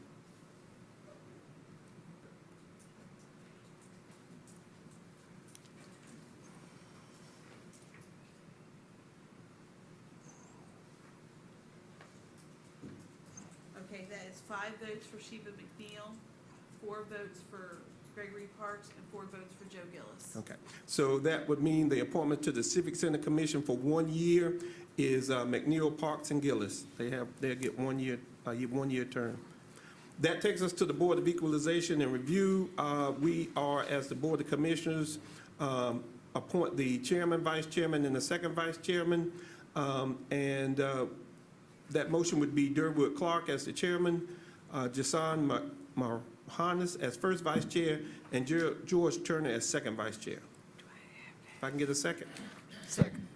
Okay, that is 5 votes for Sheba McNeil, 4 votes for Gregory Parks, and 4 votes for Joe Gillis. Okay, so that would mean the appointment to the Civic Center Commission for 1 year is McNeil, Parks, and Gillis. They'll get 1 year, a 1 year term. That takes us to the Board of Equalization and Review. We are, as the Board of Commissioners, appoint the chairman, vice chairman, and the second vice chairman. That motion would be Durwood Clark as the chairman, Jason Marhanis as first vice chair, and George Turner as second vice chair. If I can get a second. Second.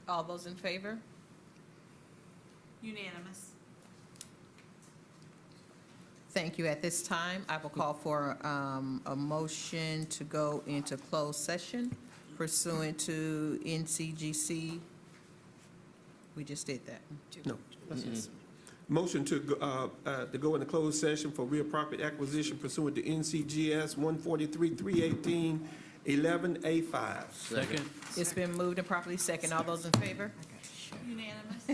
All those in favor? Unanimous. Thank you. At this time, I will call for a motion to go into closed session pursuant to NCGC. We just did that. No. Motion to go into closed session for real property acquisition pursuant to NCGS 143-318-11A5. Second. It's been moved and properly second. All those in favor? Unanimous.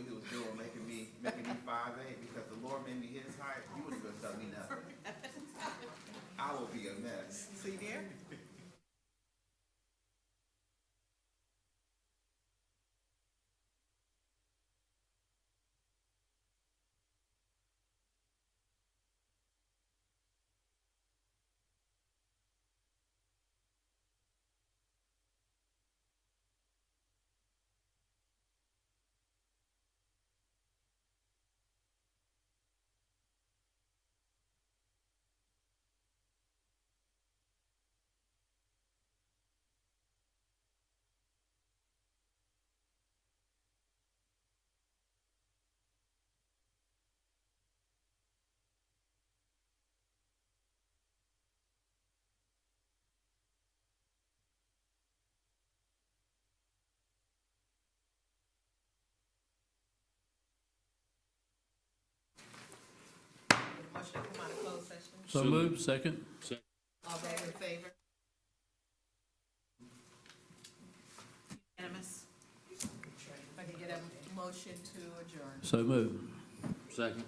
what he was doing, making me 5'8", because the Lord made me his height, he wasn't gonna tell me nothing. I will be a mess. See there? Motion to come out of closed session. So moved, second? All those in favor? Unanimous. If I can get a motion to adjourn. So moved. Second.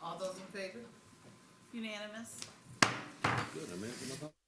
All those in favor? Unanimous. Good, I'm answering my phone.